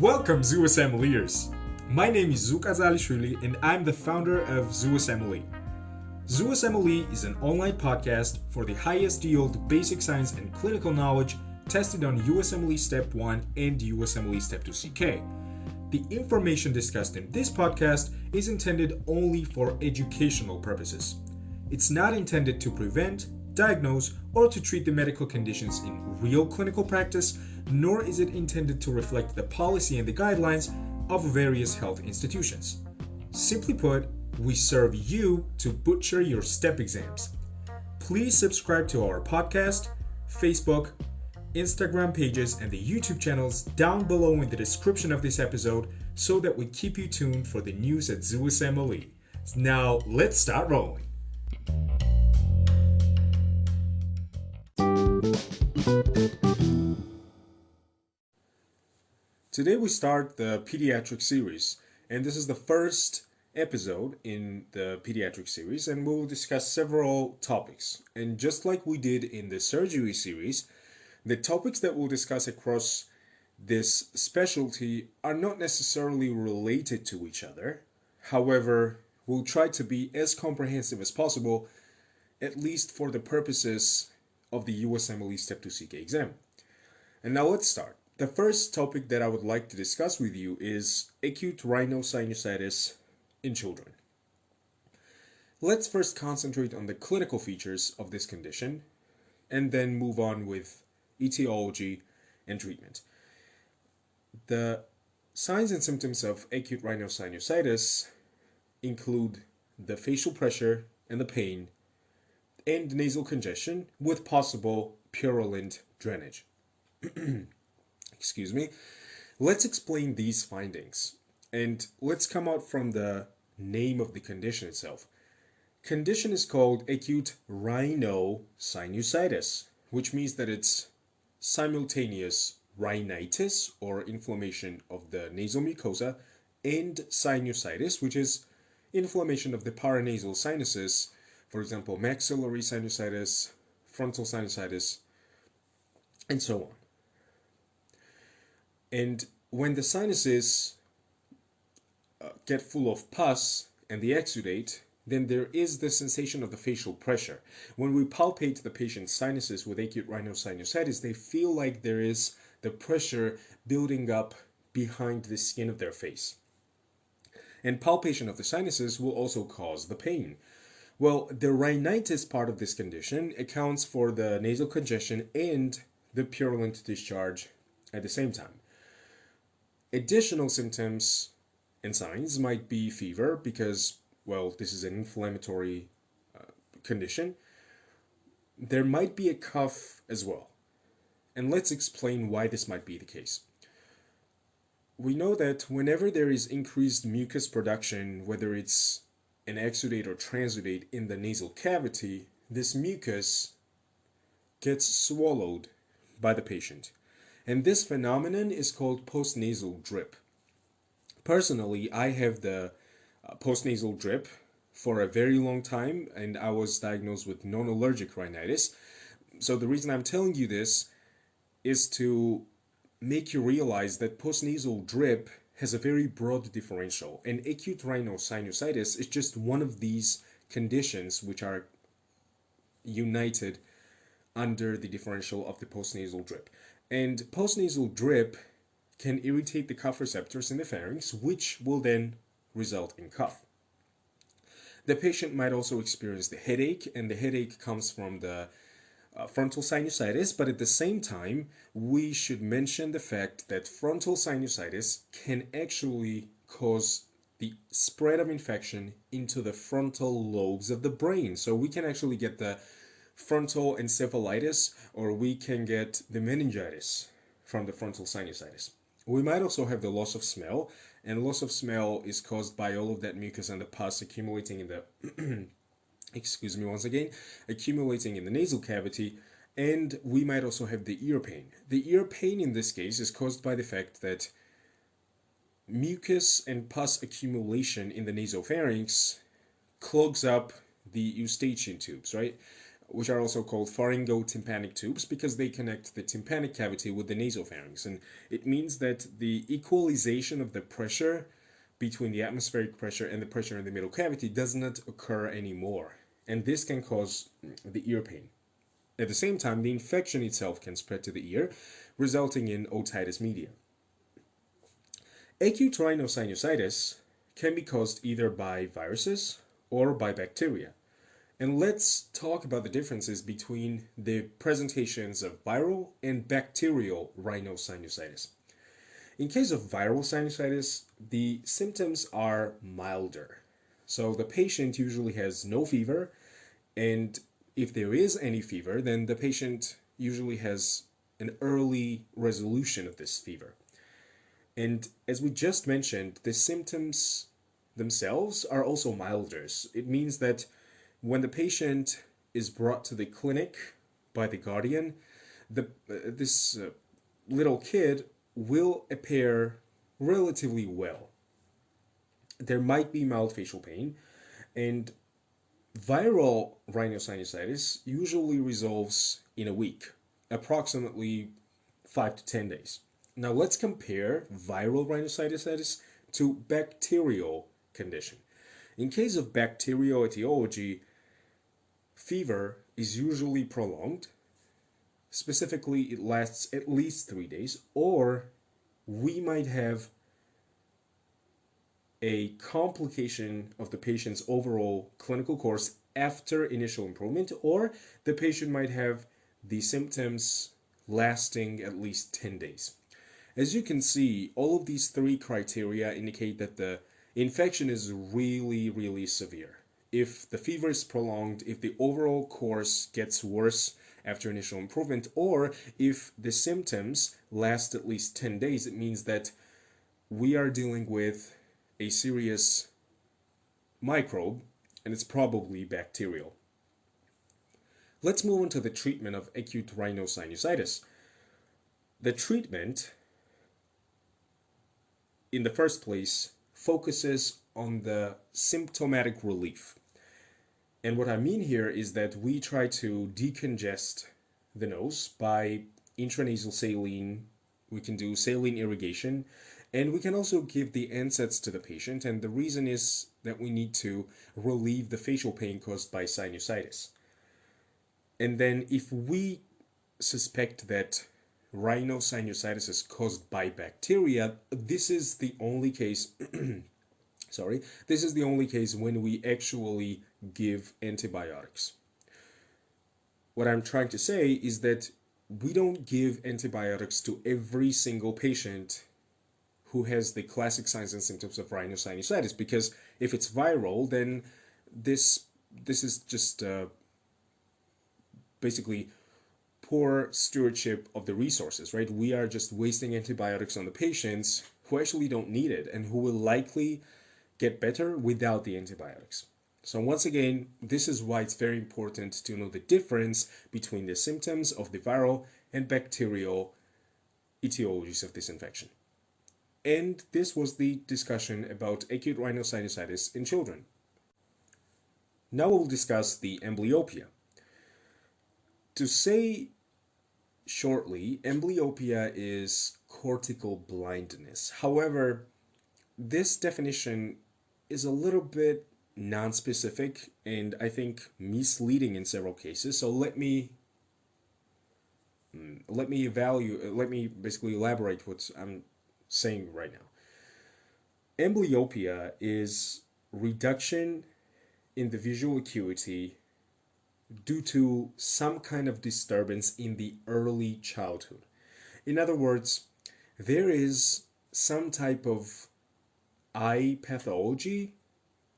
Welcome, Zoo Assembliers! My name is Zouk Azalishvili and I'm the founder of Zoo Assembly. Zoo Assembly is an online podcast for the highest yield basic science and clinical knowledge tested on USMLE Step 1 and USMLE Step 2 CK. The information discussed in this podcast is intended only for educational purposes. It's not intended to prevent, diagnose, or to treat the medical conditions in real clinical practice, nor is it intended to reflect the policy and the guidelines of various health institutions. Simply put, we serve you to butcher your STEP exams. Please subscribe to our podcast, Facebook, Instagram pages, and the YouTube channels down below in the description of this episode so that we keep you tuned for the news at Zoo Assembly. Now, let's start rolling. Today we start the Pediatrics series, and this is the first episode in the Pediatrics series, and we'll discuss several topics. And just like we did in the surgery series, the topics that we'll discuss across this specialty are not necessarily related to each other. However, we'll try to be as comprehensive as possible, at least for the purposes of the USMLE Step 2 CK exam. And now let's start. The first topic that I would like to discuss with you is acute rhinosinusitis in children. Let's first concentrate on the clinical features of this condition and then move on with etiology and treatment. The signs and symptoms of acute rhinosinusitis include the facial pressure and the pain and nasal congestion with possible purulent drainage. Excuse me. Let's explain these findings, and let's come out from the name of the condition itself. Condition is called acute rhinosinusitis, which means that it's simultaneous rhinitis or inflammation of the nasal mucosa and sinusitis, which is inflammation of the paranasal sinuses, for example, maxillary sinusitis, frontal sinusitis, and so on. And when the sinuses get full of pus and they exudate, then there is the sensation of the facial pressure. When we palpate the patient's sinuses with acute rhinosinusitis, they feel like there is the pressure building up behind the skin of their face. And palpation of the sinuses will also cause the pain. Well, the rhinitis part of this condition accounts for the nasal congestion and the purulent discharge at the same time. Additional symptoms and signs might be fever because, well, this is an inflammatory condition. There might be a cough as well. And let's explain why this might be the case. We know that whenever there is increased mucus production, whether it's an exudate or transudate in the nasal cavity, this mucus gets swallowed by the patient. And this phenomenon is called postnasal drip. Personally, I have the postnasal drip for a very long time, and I was diagnosed with non-allergic rhinitis. So the reason I'm telling you this is to make you realize that postnasal drip has a very broad differential, and acute rhinosinusitis is just one of these conditions which are united under the differential of the postnasal drip. And postnasal drip can irritate the cough receptors in the pharynx, which will then result in cough. The patient might also experience the headache, and the headache comes from the frontal sinusitis, but at the same time, we should mention the fact that frontal sinusitis can actually cause the spread of infection into the frontal lobes of the brain. So we can actually get the frontal encephalitis, or we can get the meningitis from the frontal sinusitis. We might also have the loss of smell, and loss of smell is caused by all of that mucus and the pus accumulating in the excuse me once again, accumulating in the nasal cavity. And we might also have the ear pain. The ear pain in this case is caused by the fact that mucus and pus accumulation in the nasopharynx clogs up the eustachian tubes, right? which are also called pharyngotympanic tubes because they connect the tympanic cavity with the nasopharynx. And it means that the equalization of the pressure between the atmospheric pressure and the pressure in the middle cavity does not occur anymore. And this can cause the ear pain. At the same time, the infection itself can spread to the ear, resulting in otitis media. Acute rhinosinusitis can be caused either by viruses or by bacteria. And let's talk about the differences between the presentations of viral and bacterial rhinosinusitis. In case of viral sinusitis, the symptoms are milder. So the patient usually has no fever, and if there is any fever, then the patient usually has an early resolution of this fever. And as we just mentioned, the symptoms themselves are also milder. It means that when the patient is brought to the clinic by the guardian, this little kid will appear relatively well. There might be mild facial pain, and viral rhinosinusitis usually resolves in a week, approximately 5 to 10 days. Now let's compare viral rhinosinusitis to bacterial condition. In case of bacterial etiology, fever is usually prolonged. Specifically, it lasts at least 3 days, or we might have a complication of the patient's overall clinical course after initial improvement, or the patient might have the symptoms lasting at least 10 days. As you can see, all of these three criteria indicate that the infection is really, really severe. If the fever is prolonged, if the overall course gets worse after initial improvement, or if the symptoms last at least 10 days, it means that we are dealing with a serious microbe, and it's probably bacterial. Let's move on to the treatment of acute rhinosinusitis. The treatment, in the first place, focuses on the symptomatic relief. And what I mean here is that we try to decongest the nose by intranasal saline. We can do saline irrigation, and we can also give the NSAIDs to the patient. And the reason is that we need to relieve the facial pain caused by sinusitis. And then if we suspect that rhinosinusitis is caused by bacteria, this is the only case this is the only case when we actually give antibiotics. What I'm trying to say is that we don't give antibiotics to every single patient who has the classic signs and symptoms of rhinosinusitis, because if it's viral, then this is just basically poor stewardship of the resources, right? We are just wasting antibiotics on the patients who actually don't need it and who will likely get better without the antibiotics. So once again, this is why it's very important to know the difference between the symptoms of the viral and bacterial etiologies of this infection. And this was the discussion about acute rhinosinusitis in children. Now we'll discuss the amblyopia. To say shortly, amblyopia is cortical blindness. However, this definition is a little bit non-specific and I think misleading in several cases. So let me basically elaborate what I'm saying right now. Amblyopia is reduction in the visual acuity due to some kind of disturbance in the early childhood. In other words, there is some type of eye pathology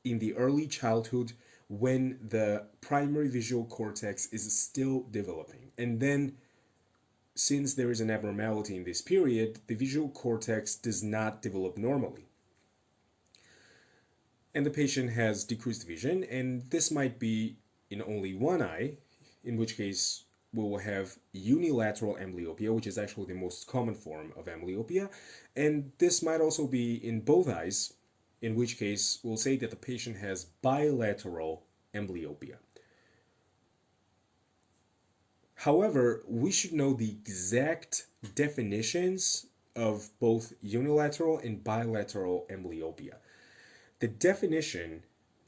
in the early childhood when the primary visual cortex is still developing. And then, since there is an abnormality in this period, the visual cortex does not develop normally. And the patient has decreased vision, and this might be in only one eye, in which case we will have unilateral amblyopia, which is actually the most common form of amblyopia. And this might also be in both eyes, in which case we'll say that the patient has bilateral amblyopia. However, we should know the exact definitions of both unilateral and bilateral amblyopia. The definition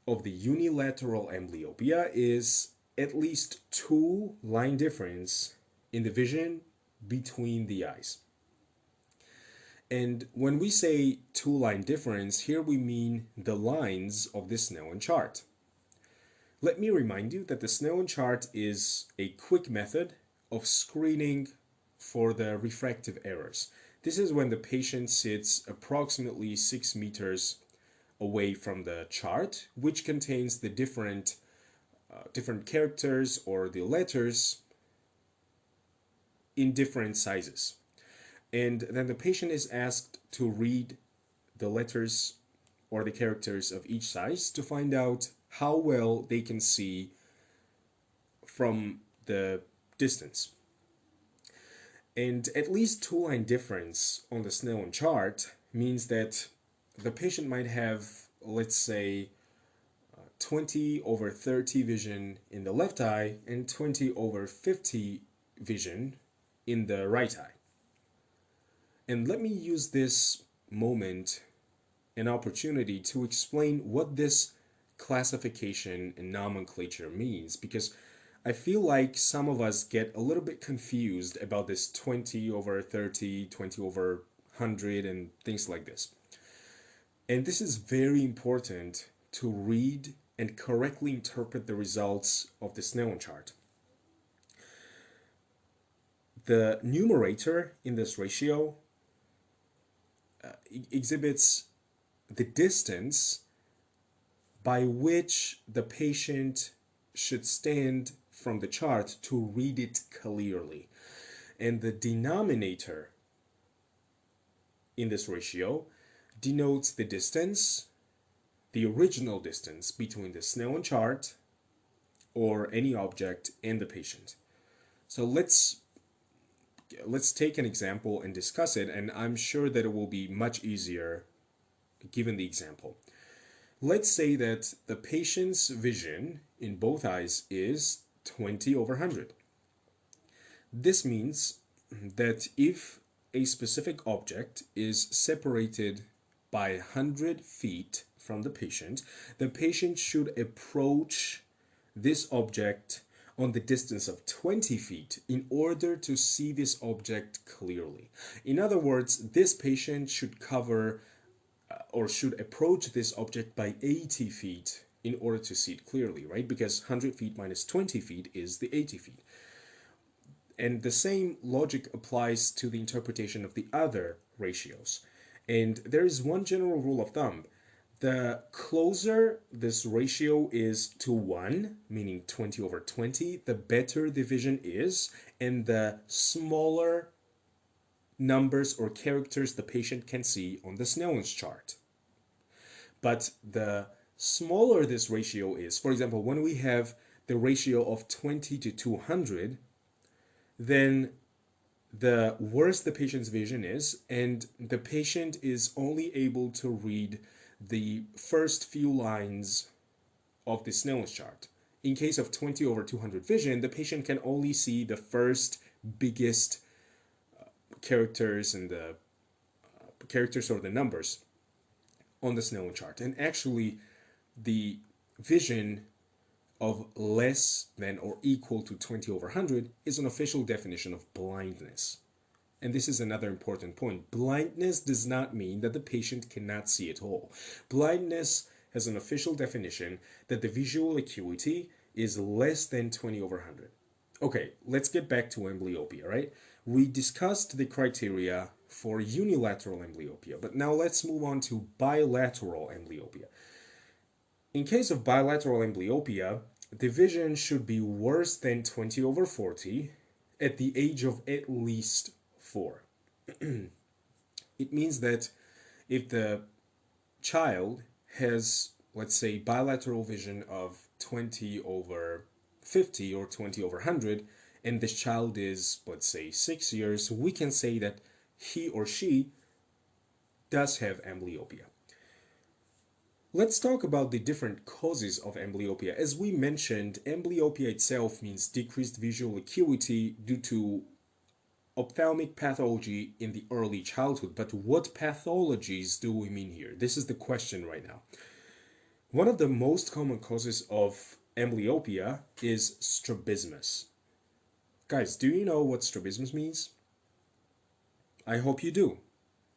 of the unilateral amblyopia is at least two line difference in the vision between the eyes. And when we say two line difference, here we mean the lines of the Snellen chart. Let me remind you that the Snellen chart is a quick method of screening for the refractive errors. This is when the patient sits approximately 6 meters away from the chart, which contains the different characters or the letters in different sizes. And then the patient is asked to read the letters or the characters of each size to find out how well they can see from the distance. And at least two line difference on the Snellen chart means that the patient might have, let's say, 20/30 vision in the left eye and 20/50 vision in the right eye. And let me use this moment, an opportunity, to explain what this classification and nomenclature means, because I feel like some of us get a little bit confused about this 20/30, 20/100, and things like this. And this is very important to read and correctly interpret the results of the Snellen chart. The numerator in this ratio exhibits the distance by which the patient should stand from the chart to read it clearly. And the denominator in this ratio denotes the distance, the original distance between the Snellen chart or any object and the patient. So let's take an example and discuss it, and I'm sure that it will be much easier given the example. Let's say that the patient's vision in both eyes is 20/100. This means that if a specific object is separated by 100 feet from the patient should approach this object on the distance of 20 feet in order to see this object clearly. In other words, this patient should cover or should approach this object by 80 feet in order to see it clearly, right? Because 100 feet minus 20 feet is the 80 feet. And the same logic applies to the interpretation of the other ratios. And there is one general rule of thumb. The closer this ratio is to 1, meaning 20/20, the better the vision is, and the smaller numbers or characters the patient can see on the Snellen's chart. But the smaller this ratio is, for example, when we have the ratio of 20 to 200, then the worse the patient's vision is, and the patient is only able to read the first few lines of the Snellen's chart. In case of 20/200 vision, the patient can only see the first biggest characters and the characters or the numbers on the Snellen chart. And actually, the vision of less than or equal to 20/100 is an official definition of blindness. And this is another important point. Blindness does not mean that the patient cannot see at all. Blindness has an official definition that the visual acuity is less than 20/100. Okay, let's get back to amblyopia, right? We discussed the criteria for unilateral amblyopia, but now let's move on to bilateral amblyopia. In case of bilateral amblyopia, the vision should be worse than 20/40 at the age of at least 4. It means that if the child has, let's say, bilateral vision of 20/50 or 20/100, and this child is, let's say, 6 years, we can say that he or she does have amblyopia. Let's talk about the different causes of amblyopia. As we mentioned, amblyopia itself means decreased visual acuity due to ophthalmic pathology in the early childhood. But what pathologies do we mean here? This is the question right now. One of the most common causes of amblyopia is strabismus. Guys, do you know what strabismus means? I hope you do,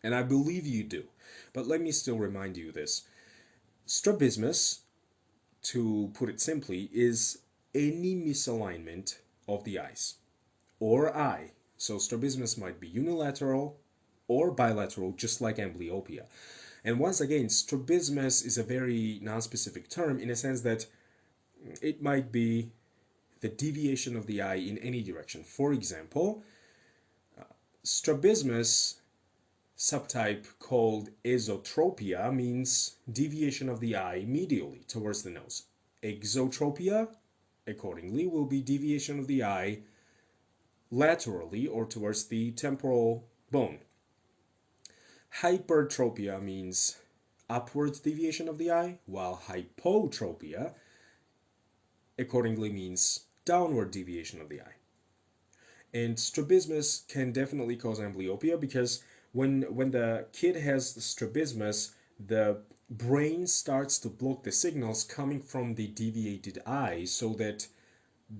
and I believe you do. But let me still remind you this. Strabismus, to put it simply, is any misalignment of the eyes or eye. So strabismus might be unilateral or bilateral, just like amblyopia. And once again, strabismus is a very non-specific term in a sense that it might be the deviation of the eye in any direction. For example, strabismus subtype called esotropia means deviation of the eye medially towards the nose. Exotropia, accordingly, will be deviation of the eye laterally or towards the temporal bone. Hypertropia means upward deviation of the eye, while hypotropia accordingly means downward deviation of the eye. And strabismus can definitely cause amblyopia because when the kid has strabismus, the brain starts to block the signals coming from the deviated eye so that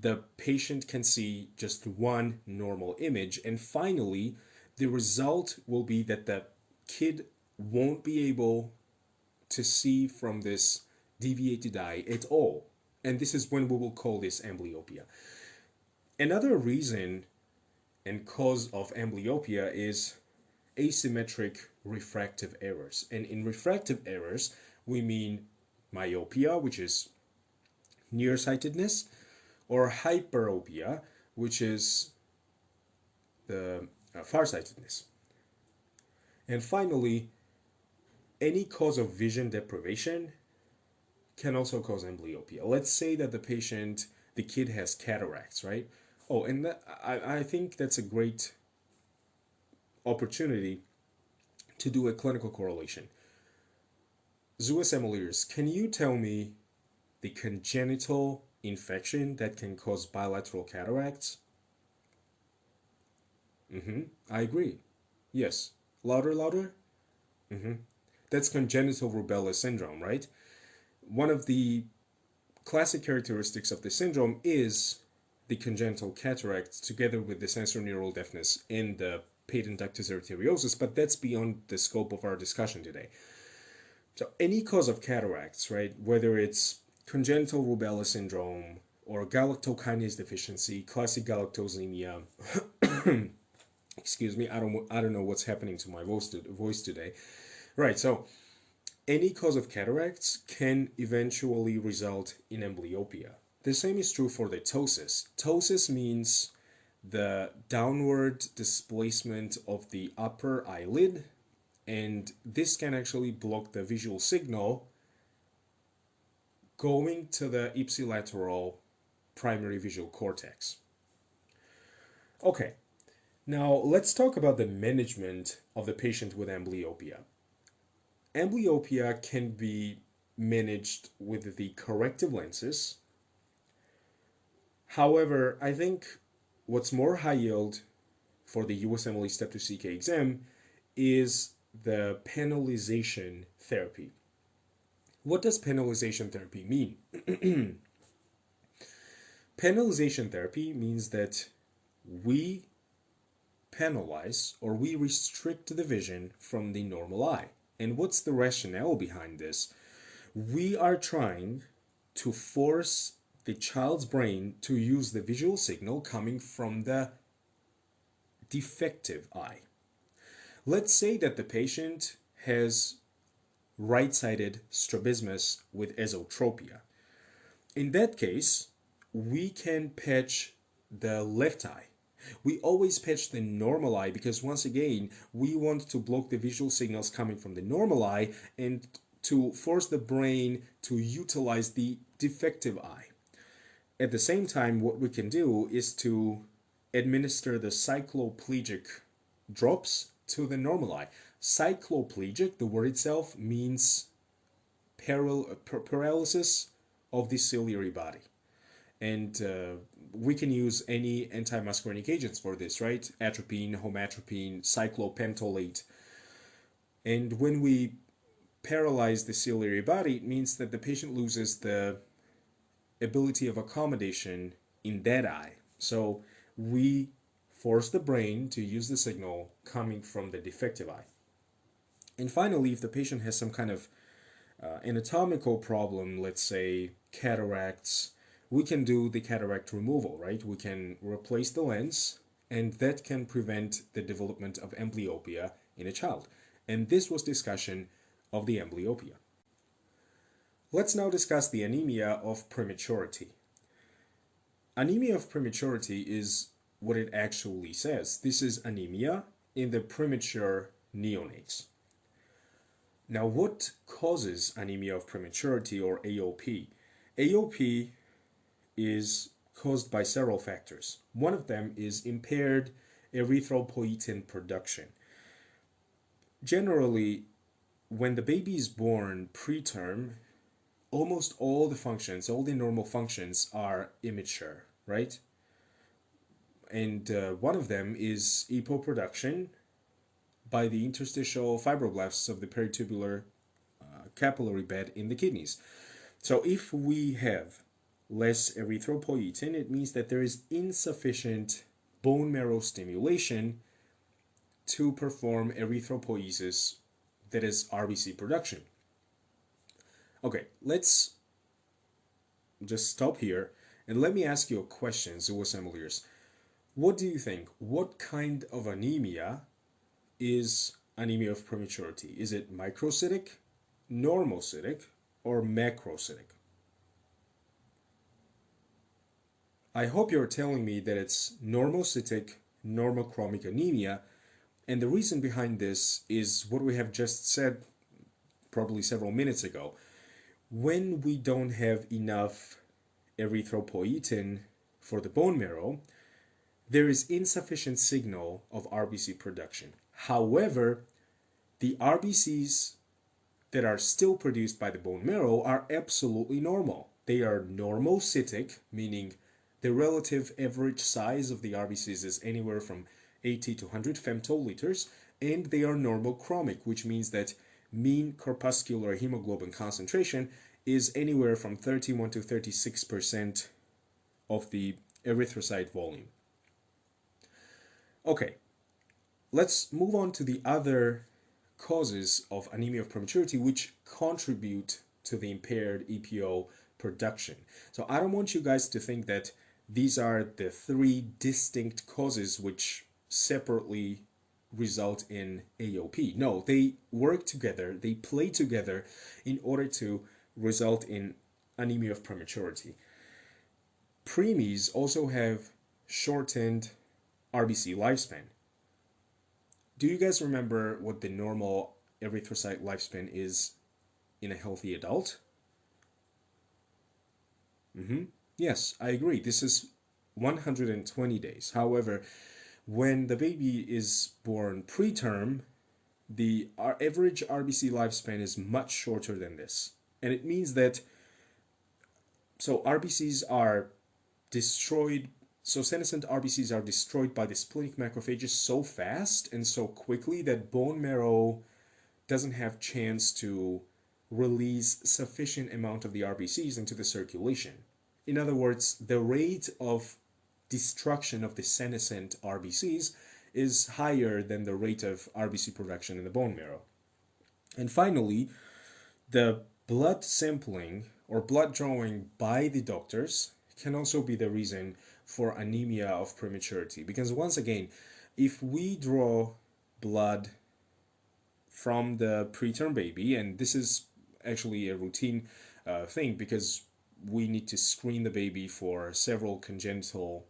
the patient can see just one normal image. And finally, the result will be that the kid won't be able to see from this deviated eye at all. And this is when we will call this amblyopia. Another reason and cause of amblyopia is asymmetric refractive errors. And in refractive errors, we mean myopia, which is nearsightedness, or hyperopia, which is the farsightedness. And finally, any cause of vision deprivation can also cause amblyopia. Let's say that the kid has cataracts, right? Oh, and I think that's a great opportunity to do a clinical correlation. Zeus Emiliers, can you tell me the congenital infection that can cause bilateral cataracts? I agree. Yes. Louder, louder? That's congenital rubella syndrome, right? One of the classic characteristics of the syndrome is the congenital cataracts together with the sensorineural deafness and the patent ductus arteriosus, but that's beyond the scope of our discussion today. So any cause of cataracts, right, whether it's congenital rubella syndrome or galactokinase deficiency, classic galactosemia, excuse me, I don't know what's happening to my voice today. Right, so any cause of cataracts can eventually result in amblyopia. The same is true for the ptosis. Ptosis means the downward displacement of the upper eyelid, and this can actually block the visual signal going to the ipsilateral primary visual cortex. Okay, now let's talk about the management of the patient with amblyopia. Amblyopia can be managed with the corrective lenses. However, I think what's more high yield for the USMLE Step 2 CK exam is the penalization therapy. What does penalization therapy mean? Penalization therapy means that we penalize or we restrict the vision from the normal eye. And what's the rationale behind this? We are trying to force the child's brain to use the visual signal coming from the defective eye. Let's say that the patient has right-sided strabismus with esotropia. In that case, we can patch the left eye. We always patch the normal eye because once again, we want to block the visual signals coming from the normal eye and to force the brain to utilize the defective eye. At the same time, what we can do is to administer the cycloplegic drops to the normal eye. Cycloplegic, the word itself, means paralysis of the ciliary body. And we can use any antimuscarinic agents for this, right? Atropine, homatropine, cyclopentolate. And when we paralyze the ciliary body, it means that the patient loses the ability of accommodation in that eye. So we force the brain to use the signal coming from the defective eye. And finally, if the patient has some kind of anatomical problem, let's say cataracts, we can do the cataract removal, right? We can replace the lens, and that can prevent the development of amblyopia in a child. And this was discussion of the amblyopia. Let's now discuss the anemia of prematurity. Anemia of prematurity is what it actually says. This is anemia in the premature neonates. Now, what causes anemia of prematurity, or AOP? AOP is caused by several factors. One of them is impaired erythropoietin production. Generally, when the baby is born preterm, almost all the functions, all the normal functions are immature, right? And one of them is EPO production by the interstitial fibroblasts of the peritubular capillary bed in the kidneys. So if we have less erythropoietin, it means that there is insufficient bone marrow stimulation to perform erythropoiesis, that is RBC production. Okay, let's just stop here and let me ask you a question, zoo assemblers. What do you think? What kind of anemia is anemia of prematurity? Is it microcytic, normocytic, or macrocytic? I hope you're telling me that it's normocytic normochromic anemia, and the reason behind this is what we have just said probably several minutes ago. When we don't have enough erythropoietin for the bone marrow, there is insufficient signal of RBC production. However, the RBCs that are still produced by the bone marrow are absolutely normal. They are normocytic, meaning the relative average size of the RBCs is anywhere from 80 to 100 femtoliters, and they are normochromic, which means that mean corpuscular hemoglobin concentration is anywhere from 31 to 36% of the erythrocyte volume. Okay, let's move on to the other causes of anemia of prematurity which contribute to the impaired EPO production. So I don't want you guys to think that these are the three distinct causes which separately result in AOP. No, they work together, they play together in order to result in anemia of prematurity. Preemies also have shortened RBC lifespan. Do you guys remember what the normal erythrocyte lifespan is in a healthy adult? Yes, I agree. This is 120 days. However, when the baby is born preterm, the average RBC lifespan is much shorter than this. And it means that, so RBCs are destroyed, so senescent RBCs are destroyed by the splenic macrophages so fast and so quickly that bone marrow doesn't have chance to release sufficient amount of the RBCs into the circulation. In other words, the rate of destruction of the senescent RBCs is higher than the rate of RBC production in the bone marrow. And finally, the blood sampling or blood drawing by the doctors can also be the reason for anemia of prematurity. Because once again, if we draw blood from the preterm baby, and this is actually a routine thing because we need to screen the baby for several congenital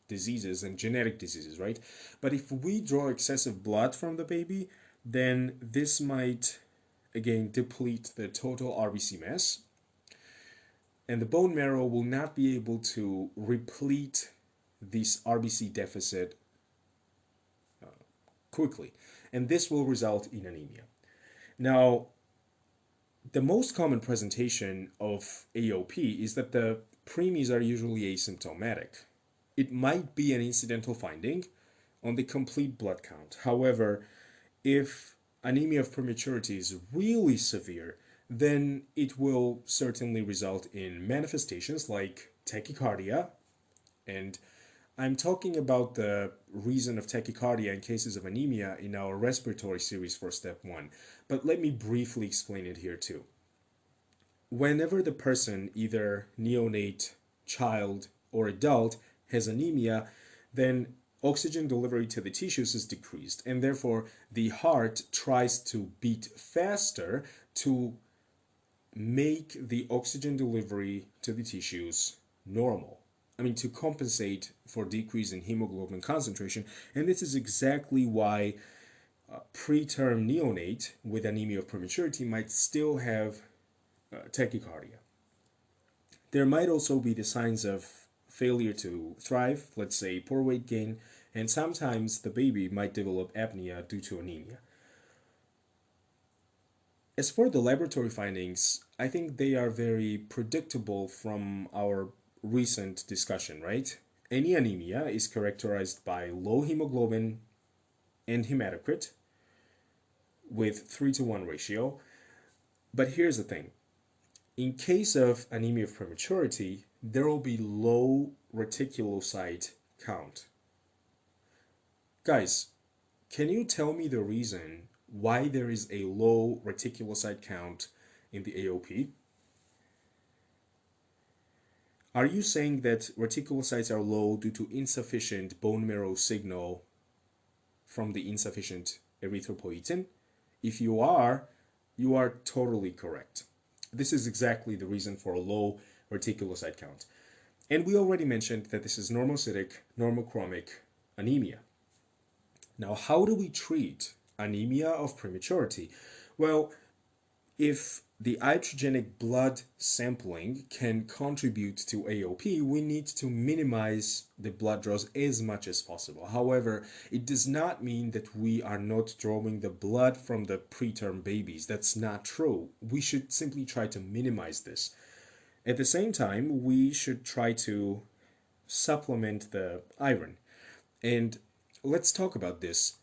diseases and genetic diseases, right? But if we draw excessive blood from the baby, then this might again deplete the total RBC mass, and the bone marrow will not be able to replete this RBC deficit quickly, and this will result in anemia. Now, The most common presentation of AOP is that the preemies are usually asymptomatic. It might be an incidental finding on the complete blood count. However, if anemia of prematurity is really severe, then it will certainly result in manifestations like tachycardia. And I'm talking about the reason of tachycardia in cases of anemia in our respiratory series for step 1. But let me briefly explain it here too. Whenever the person, either neonate, child, or adult, has anemia, then oxygen delivery to the tissues is decreased, and therefore the heart tries to beat faster to make the oxygen delivery to the tissues normal. I mean, to compensate for decrease in hemoglobin concentration, and this is exactly why preterm neonate with anemia of prematurity might still have tachycardia. There might also be the signs of failure to thrive, let's say poor weight gain, and sometimes the baby might develop apnea due to anemia. As for the laboratory findings, I think they are very predictable from our recent discussion, right? Any anemia is characterized by low hemoglobin and hematocrit with 3-to-1 ratio. But here's the thing. In case of anemia of prematurity, there will be low reticulocyte count. Guys, can you tell me the reason why there is a low reticulocyte count in the AOP? Are you saying that reticulocytes are low due to insufficient bone marrow signal from the insufficient erythropoietin? If you are totally correct. This is exactly the reason for a low reticulocyte count. And we already mentioned that this is normocytic, normochromic anemia. Now, how do we treat anemia of prematurity? Well, if the iatrogenic blood sampling can contribute to AOP, we need to minimize the blood draws as much as possible. However, it does not mean that we are not drawing the blood from the preterm babies. That's not true. We should simply try to minimize this. At the same time, we should try to supplement the iron. And let's talk about this.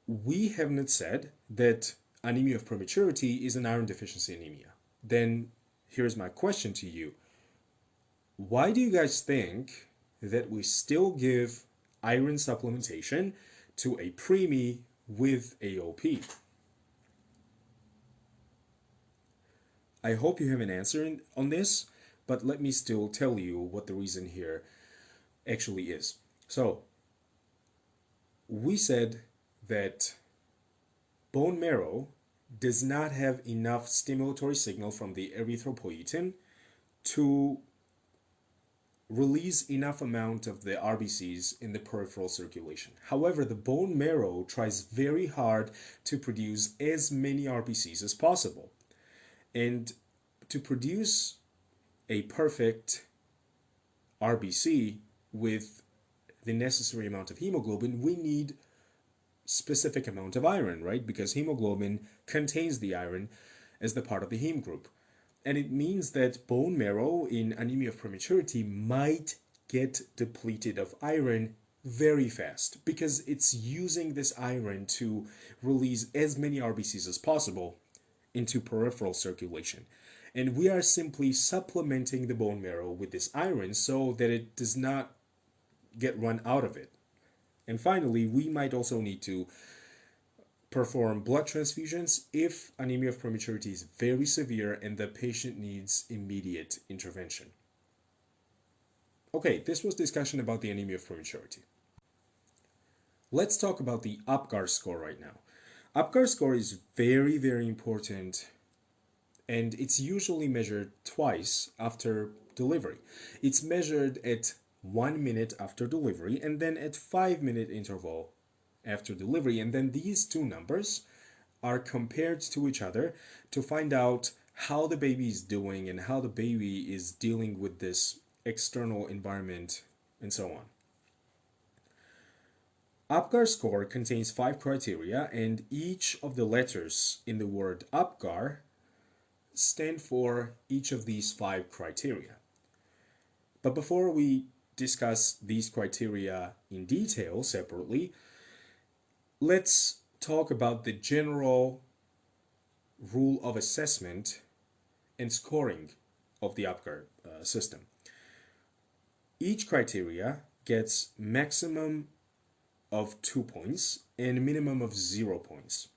We have not said that anemia of prematurity is an iron deficiency anemia. Then here's my question to you. Why do you guys think that we still give iron supplementation to a preemie with AOP? I hope you have an answer on this, but let me still tell you what the reason here actually is. So, we said that bone marrow does not have enough stimulatory signal from the erythropoietin to release enough amount of the RBCs in the peripheral circulation. However, the bone marrow tries very hard to produce as many RBCs as possible. And to produce a perfect RBC with the necessary amount of hemoglobin, we need specific amount of iron, right? Because hemoglobin contains the iron as the part of the heme group. And it means that bone marrow in anemia of prematurity might get depleted of iron very fast because it's using this iron to release as many RBCs as possible into peripheral circulation. And we are simply supplementing the bone marrow with this iron so that it does not get run out of it. And finally, we might also need to perform blood transfusions if anemia of prematurity is very severe and the patient needs immediate intervention. Okay, this was discussion about the anemia of prematurity. Let's talk about the APGAR score right now. APGAR score is very, very important, and it's usually measured twice after delivery. It's measured at 1 minute after delivery and then at 5-minute interval after delivery, and then these two numbers are compared to each other to find out how the baby is doing and how the baby is dealing with this external environment and so on. APGAR score contains 5 criteria, and each of the letters in the word APGAR stand for each of these 5 criteria. But before we discuss these criteria in detail separately, let's talk about the general rule of assessment and scoring of the Apgar system. Each criteria gets maximum of 2 points and a minimum of 0 points,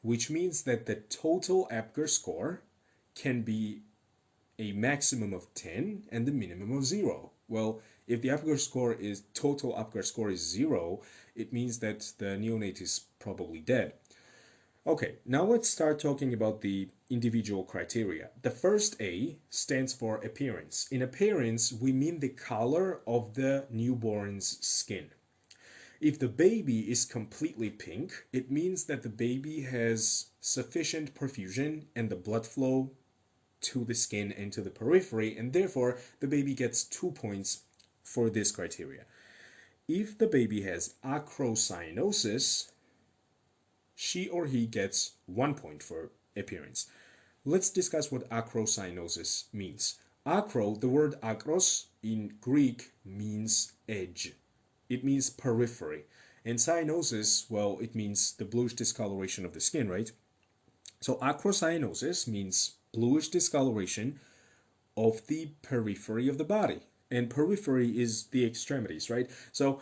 which means that the total Apgar score can be a maximum of 10 and the minimum of 0. Well, if the total Apgar score is 0, it means that the neonate is probably dead. Okay, now let's start talking about the individual criteria. The first A stands for appearance. In appearance, we mean the color of the newborn's skin. If the baby is completely pink, it means that the baby has sufficient perfusion and the blood flow to the skin and to the periphery, and therefore the baby gets 2 points for this criteria. If the baby has acrocyanosis, she or he gets 1 point for appearance. Let's discuss what acrocyanosis means. The word akros in Greek means edge. It means periphery. And cyanosis, well, it means the bluish discoloration of the skin, right? So acrocyanosis means bluish discoloration of the periphery of the body. And periphery is the extremities, right? So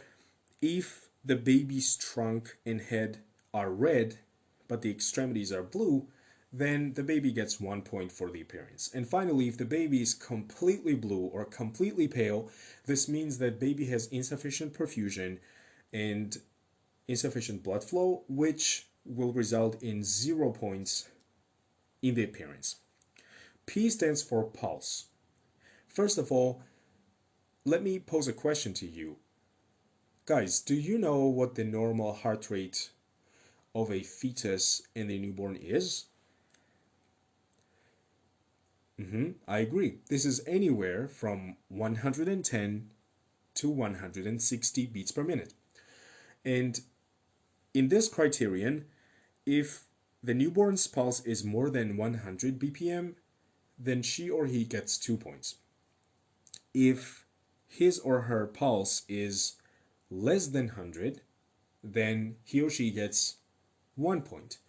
if the baby's trunk and head are red, but the extremities are blue, then the baby gets 1 point for the appearance. And finally, if the baby is completely blue or completely pale, this means that baby has insufficient perfusion and insufficient blood flow, which will result in 0 points in the appearance. P stands for pulse. First of all, let me pose a question to you. Guys, do you know what the normal heart rate of a fetus and a newborn is? I agree. This is anywhere from 110 to 160 beats per minute. And in this criterion, if the newborn's pulse is more than 100 BPM, then she or he gets 2 points. If his or her pulse is less than 100, then he or she gets 1 point.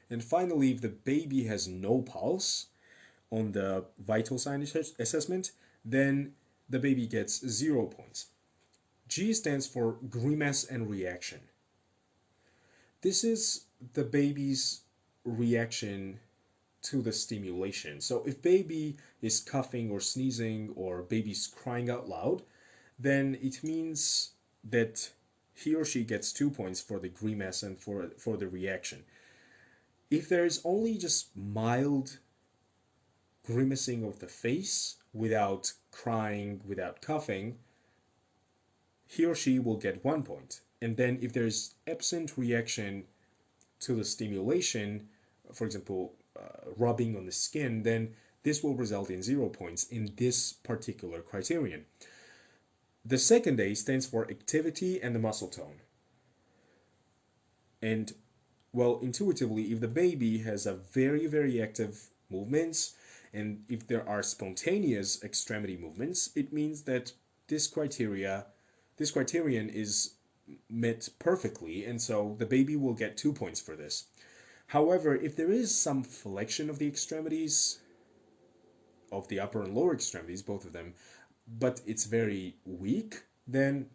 And finally, if the baby has no pulse on the vital sign assessment, then the baby gets 0 points. G stands for grimace and reaction. This is the baby's reaction to the stimulation. So if baby is coughing or sneezing or baby's crying out loud, then it means that he or she gets 2 points for the grimace and for the reaction. If there is only just mild grimacing of the face without crying, without coughing, he or she will get 1 point. And then if there's absent reaction to the stimulation, for example, rubbing on the skin, then this will result in 0 points in this particular criterion. The second A stands for activity and the muscle tone. And, well, intuitively, if the baby has a very, very active movements, and if there are spontaneous extremity movements, it means that this criterion is met perfectly, and so the baby will get 2 points for this. However, if there is some flexion of the extremities, of the upper and lower extremities, both of them, but it's very weak, then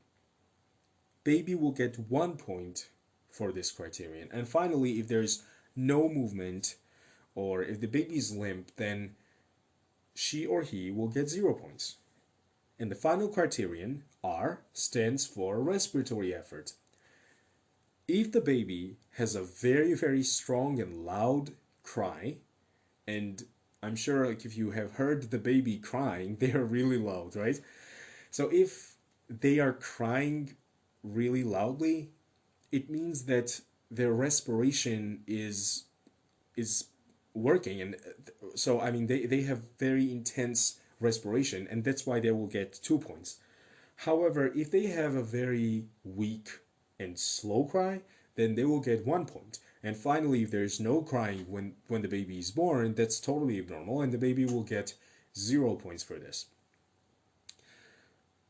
baby will get 1 point for this criterion. And finally, if there's no movement, or if the baby is limp, then she or he will get 0 points. And the final criterion, R, stands for respiratory effort. If the baby has a very, very strong and loud cry, and I'm sure like if you have heard the baby crying, they are really loud, right? So if they are crying really loudly, it means that their respiration is working, and so I mean they have very intense respiration, and that's why they will get 2 points. However, if they have a very weak and slow cry, then they will get 1 point. And finally, if there's no crying when the baby is born, that's totally abnormal, and the baby will get 0 points for this.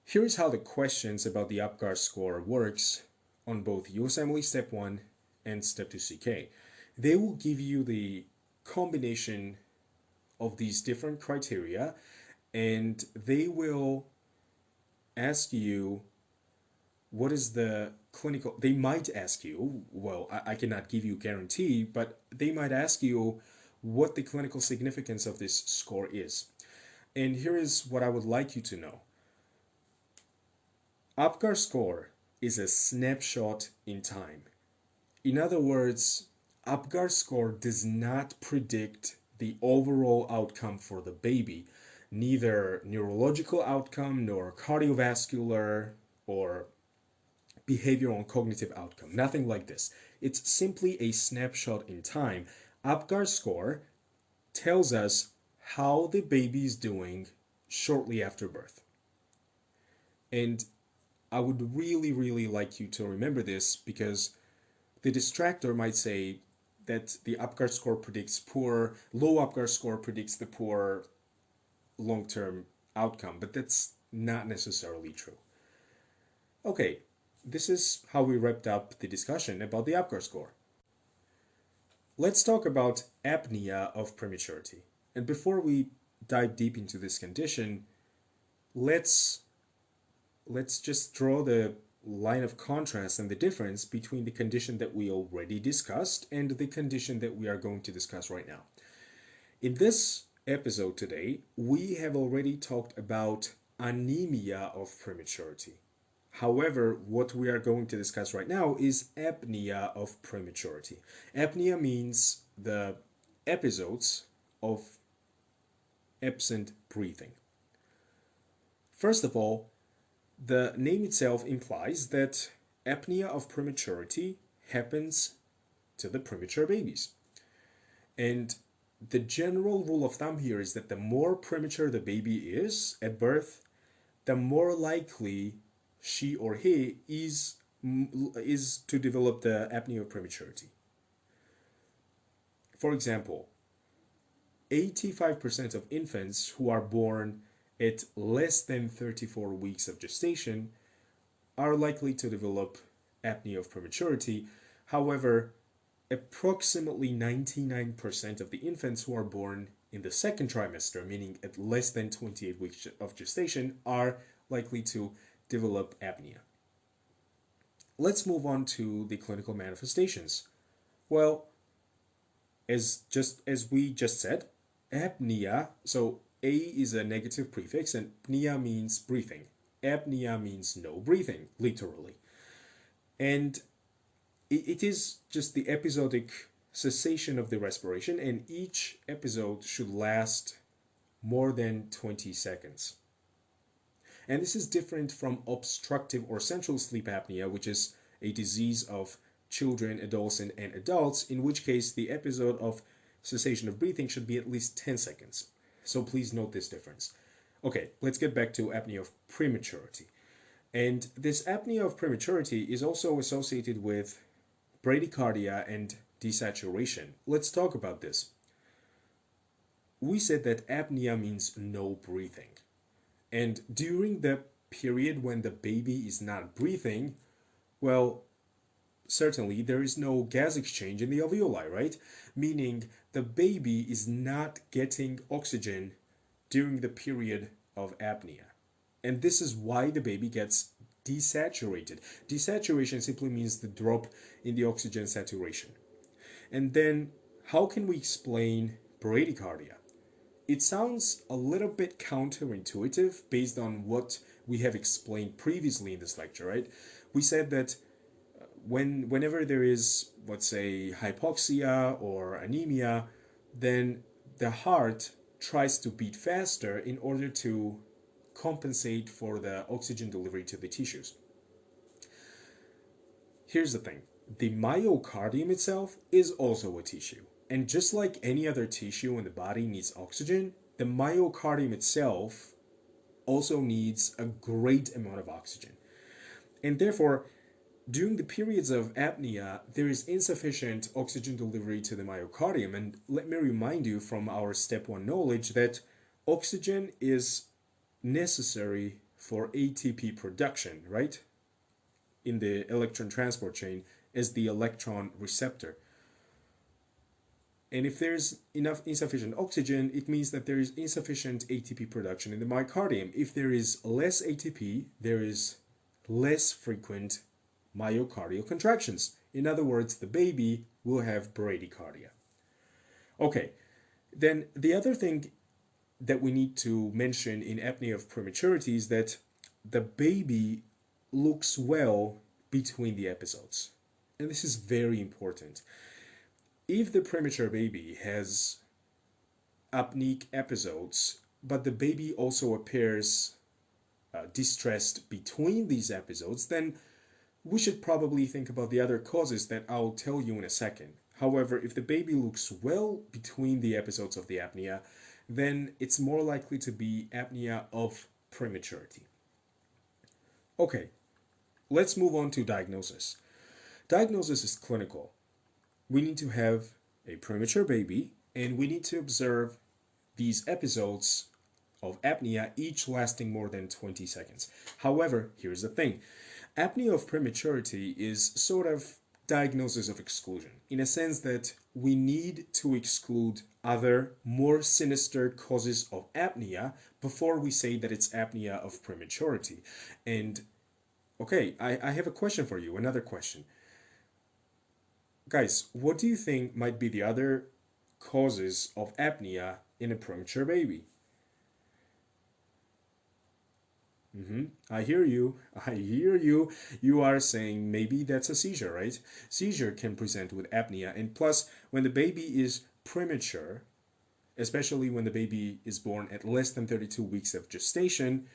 Here's how the questions about the APGAR score works on both USMLE Step 1 and Step 2 CK. They will give you the combination of these different criteria, and they will ask you what is the clinical. They might ask you, well, I cannot give you guarantee, but they might ask you what the clinical significance of this score is. And here is what I would like you to know. APGAR score is a snapshot in time. In other words, APGAR score does not predict the overall outcome for the baby, neither neurological outcome nor cardiovascular or behavioral and cognitive outcome, nothing like this. It's simply a snapshot in time. APGAR score tells us how the baby is doing shortly after birth. And I would really like you to remember this, because the distractor might say that the APGAR score predicts poor, low APGAR score predicts the poor long-term outcome, but that's not necessarily true. Okay, this is how we wrapped up the discussion about the APGAR score. Let's talk about apnea of prematurity. And before we dive deep into this condition, let's just draw the line of contrast and the difference between the condition that we already discussed and the condition that we are going to discuss right now. In this episode today, we have already talked about anemia of prematurity. However, what we are going to discuss right now is apnea of prematurity. Apnea means the episodes of absent breathing. First of all, the name itself implies that apnea of prematurity happens to the premature babies. And the general rule of thumb here is that the more premature the baby is at birth, the more likely she or he is to develop the apnea of prematurity. For example, 85% of infants who are born at less than 34 weeks of gestation are likely to develop apnea of prematurity. However, approximately 99% of the infants who are born in the second trimester, meaning at less than 28 weeks of gestation, are likely to develop apnea. Let's move on to the clinical manifestations. Well, as we just said, apnea, so A is a negative prefix and pnea means breathing. Apnea means no breathing, literally. And it is just the episodic cessation of the respiration, and each episode should last more than 20 seconds. And this is different from obstructive or central sleep apnea, which is a disease of children, adolescents, and adults, in which case the episode of cessation of breathing should be at least 10 seconds. So please note this difference. Okay, let's get back to apnea of prematurity. And this apnea of prematurity is also associated with bradycardia and desaturation. Let's talk about this. We said that apnea means no breathing. And during the period when the baby is not breathing, well, certainly there is no gas exchange in the alveoli, right? Meaning the baby is not getting oxygen during the period of apnea. And this is why the baby gets desaturated. Desaturation simply means the drop in the oxygen saturation. And then how can we explain bradycardia? It sounds a little bit counterintuitive based on what we have explained previously in this lecture, right? We said that whenever there is, let's say, hypoxia or anemia, then the heart tries to beat faster in order to compensate for the oxygen delivery to the tissues. Here's the thing. The myocardium itself is also a tissue. And just like any other tissue in the body needs oxygen, the myocardium itself also needs a great amount of oxygen. And therefore, During the periods of apnea, there is insufficient oxygen delivery to the myocardium. And let me remind you from our step one knowledge that oxygen is necessary for ATP production, right? In the electron transport chain as the electron receptor. And if there's enough insufficient oxygen, it means that there is insufficient ATP production in the myocardium. If there is less ATP, there is less frequent myocardial contractions. In other words, the baby will have bradycardia. Okay, then the other thing that we need to mention in apnea of prematurity is that the baby looks well between the episodes. And this is very important. If the premature baby has apneic episodes, but the baby also appears distressed between these episodes, then we should probably think about the other causes that I'll tell you in a second. However, if the baby looks well between the episodes of the apnea, then it's more likely to be apnea of prematurity. Okay, let's move on to diagnosis. Diagnosis is clinical. We need to have a premature baby and we need to observe these episodes of apnea, each lasting more than 20 seconds. However, here's the thing. Apnea of prematurity is sort of diagnosis of exclusion, in a sense that we need to exclude other, more sinister causes of apnea before we say that it's apnea of prematurity. And, okay, I have a question for you, another question. Guys, what do you think might be the other causes of apnea in a premature baby? I hear you. I hear you. You are saying maybe that's a seizure, right? Seizure can present with apnea. And plus, when the baby is premature, especially when the baby is born at less than 32 weeks of gestation,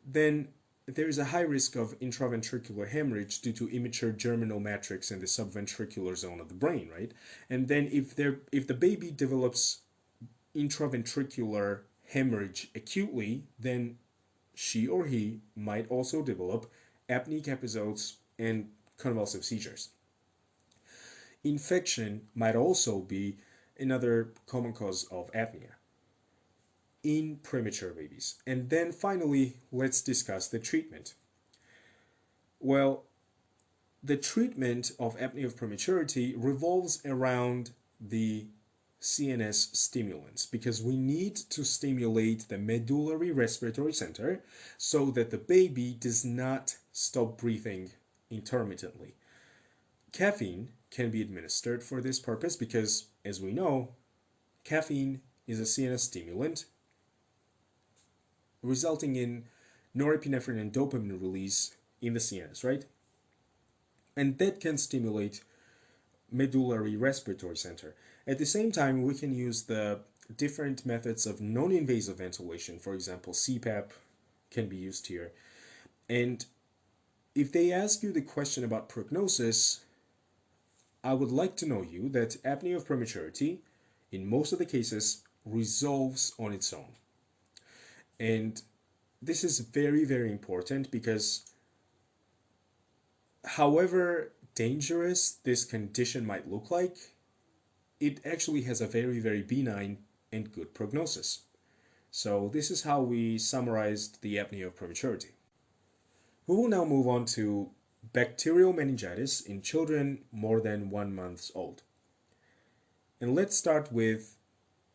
then there is a high risk of intraventricular hemorrhage due to immature germinal matrix in the subventricular zone of the brain, right? And then if the baby develops intraventricular hemorrhage acutely, then she or he might also develop apneic episodes and convulsive seizures. Infection might also be another common cause of apnea in premature babies. And then finally, let's discuss the treatment. Well, the treatment of apnea of prematurity revolves around the CNS stimulants because we need to stimulate the medullary respiratory center so that the baby does not stop breathing intermittently. Caffeine can be administered for this purpose because, as we know, caffeine is a CNS stimulant resulting in norepinephrine and dopamine release in the CNS, right? And that can stimulate medullary respiratory center. At the same time, we can use the different methods of non-invasive ventilation. For example, CPAP can be used here. And if they ask you the question about prognosis, I would like to know you that apnea of prematurity, in most of the cases, resolves on its own. And this is very, very important because however dangerous this condition might look like, it actually has a very, very benign and good prognosis. So this is how we summarized the apnea of prematurity. We will now move on to bacterial meningitis in children more than 1 month old. And let's start with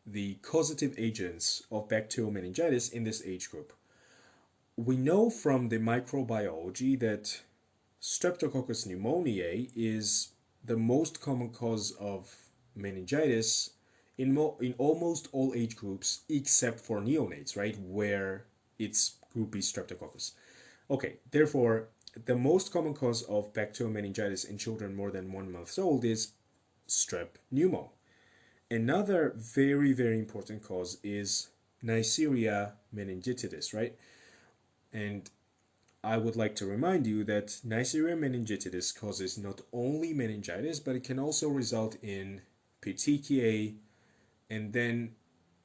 the causative agents of bacterial meningitis in this age group. We know from the microbiology that Streptococcus pneumoniae is the most common cause of meningitis in almost all age groups except for neonates, right, where it's group B Streptococcus. Okay, therefore, the most common cause of bacterial meningitis in children more than 1 month old is strep pneumo. Another very, very important cause is Neisseria meningitidis, right? And I would like to remind you that Neisseria meningitidis causes not only meningitis, but it can also result in petechiae and then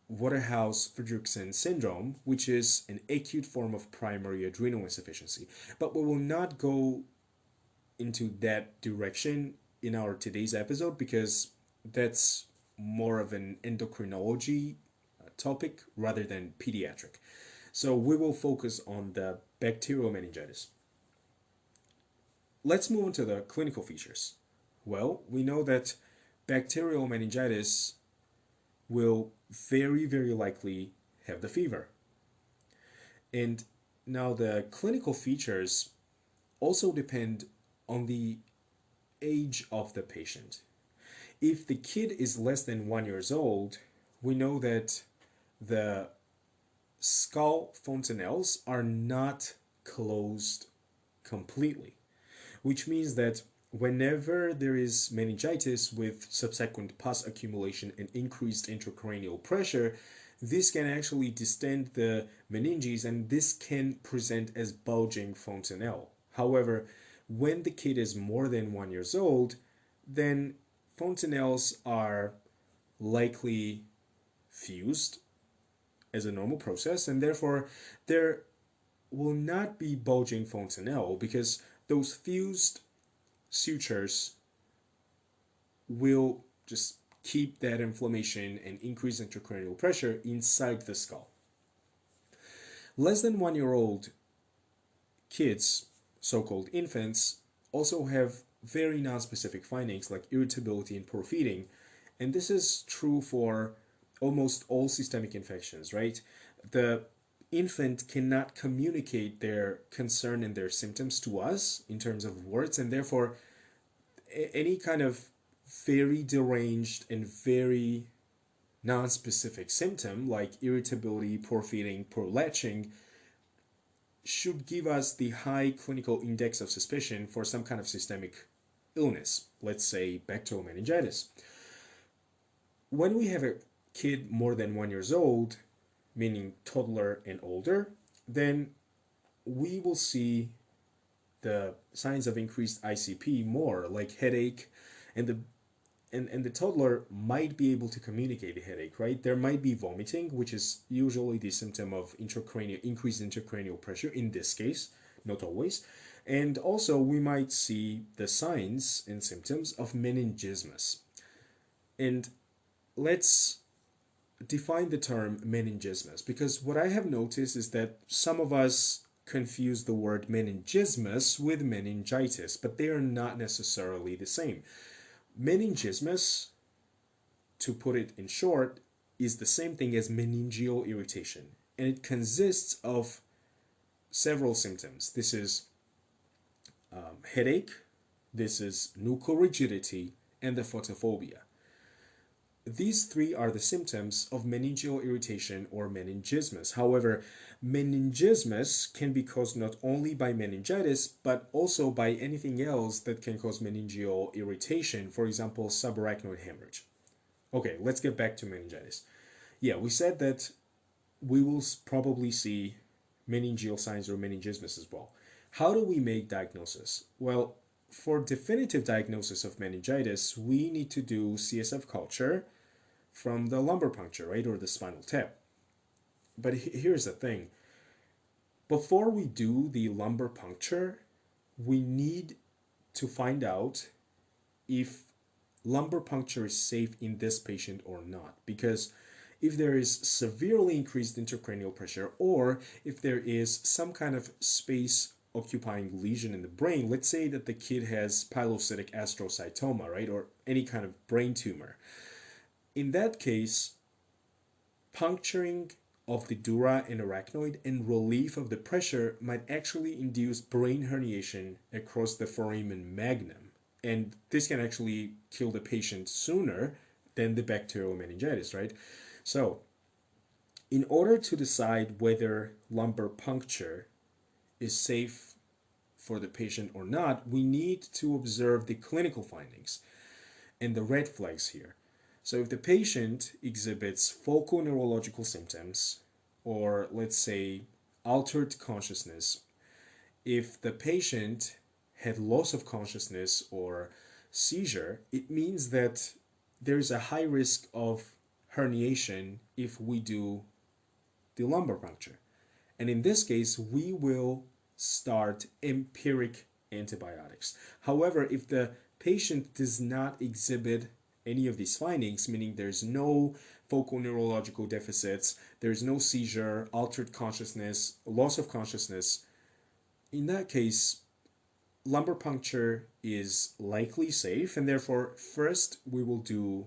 Waterhouse-Friderichsen syndrome, which is an acute form of primary adrenal insufficiency. But we will not go into that direction in our today's episode because that's more of an endocrinology topic rather than pediatric. So we will focus on the bacterial meningitis. Let's move on to the clinical features. Well, we know that bacterial meningitis will very likely have the fever. And now the clinical features also depend on the age of the patient. If the kid is less than 1 year old, we know that the skull fontanelles are not closed completely, which means that whenever there is meningitis with subsequent pus accumulation and increased intracranial pressure, this can actually distend the meninges and this can present as bulging fontanelle. However, when the kid is more than 1 year old, then fontanelles are likely fused as a normal process, and therefore there will not be bulging fontanelle because those fused sutures will just keep that inflammation and increase intracranial pressure inside the skull. Less than 1 year old kids, so-called infants, also have very non-specific findings like irritability and poor feeding, and this is true for almost all systemic infections, right? The infant cannot communicate their concern and their symptoms to us in terms of words, and therefore any kind of very deranged and very non-specific symptom like irritability, poor feeding, poor latching should give us the high clinical index of suspicion for some kind of systemic illness, let's say bacterial meningitis. When we have a kid more than 1 year old, meaning toddler and older, then we will see the signs of increased ICP more, like headache, and the toddler might be able to communicate the headache, right? There might be vomiting, which is usually the symptom of increased intracranial pressure in this case, not always. And also we might see the signs and symptoms of meningismus. And let's define the term meningismus, because what I have noticed is that some of us confuse the word meningismus with meningitis, but they are not necessarily the same. Meningismus, to put it in short, is the same thing as meningeal irritation, and it consists of several symptoms. This is headache, this is nuchal rigidity, and the photophobia. These three are the symptoms of meningeal irritation or meningismus. However, meningismus can be caused not only by meningitis, but also by anything else that can cause meningeal irritation, for example, subarachnoid hemorrhage. Okay, let's get back to meningitis. Yeah, we said that we will probably see meningeal signs or meningismus as well. How do we make diagnosis? Well, for definitive diagnosis of meningitis, we need to do CSF culture from the lumbar puncture, right, or the spinal tap. But here's the thing. Before we do the lumbar puncture, we need to find out if lumbar puncture is safe in this patient or not. Because if there is severely increased intracranial pressure, or if there is some kind of space occupying lesion in the brain, let's say that the kid has pilocytic astrocytoma, right, or any kind of brain tumor. In that case, puncturing of the dura and arachnoid and relief of the pressure might actually induce brain herniation across the foramen magnum. And this can actually kill the patient sooner than the bacterial meningitis, right? So, in order to decide whether lumbar puncture is safe for the patient or not, we need to observe the clinical findings and the red flags here. So if the patient exhibits focal neurological symptoms, or let's say altered consciousness, if the patient had loss of consciousness or seizure, it means that there's a high risk of herniation if we do the lumbar puncture. And in this case, we will start empiric antibiotics. However, if the patient does not exhibit any of these findings, meaning there's no focal neurological deficits, there's no seizure, altered consciousness, loss of consciousness, in that case, lumbar puncture is likely safe, and therefore, first we will do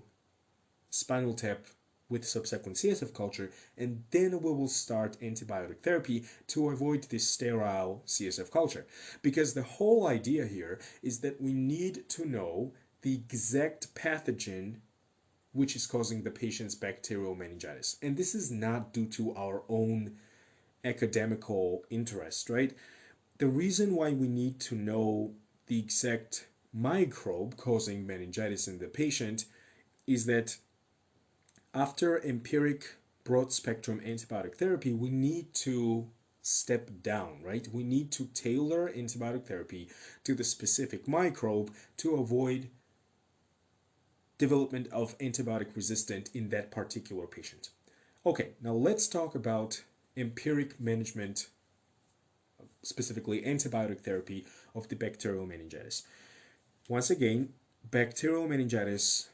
spinal tap with subsequent CSF culture, and then we will start antibiotic therapy to avoid this sterile CSF culture. Because the whole idea here is that we need to know the exact pathogen which is causing the patient's bacterial meningitis. And this is not due to our own academical interest, right? The reason why we need to know the exact microbe causing meningitis in the patient is that after empiric broad spectrum antibiotic therapy, we need to step down, right? We need to tailor antibiotic therapy to the specific microbe to avoid development of antibiotic resistance in that particular patient. Okay, now let's talk about empiric management, specifically antibiotic therapy of the bacterial meningitis. Once again, bacterial meningitis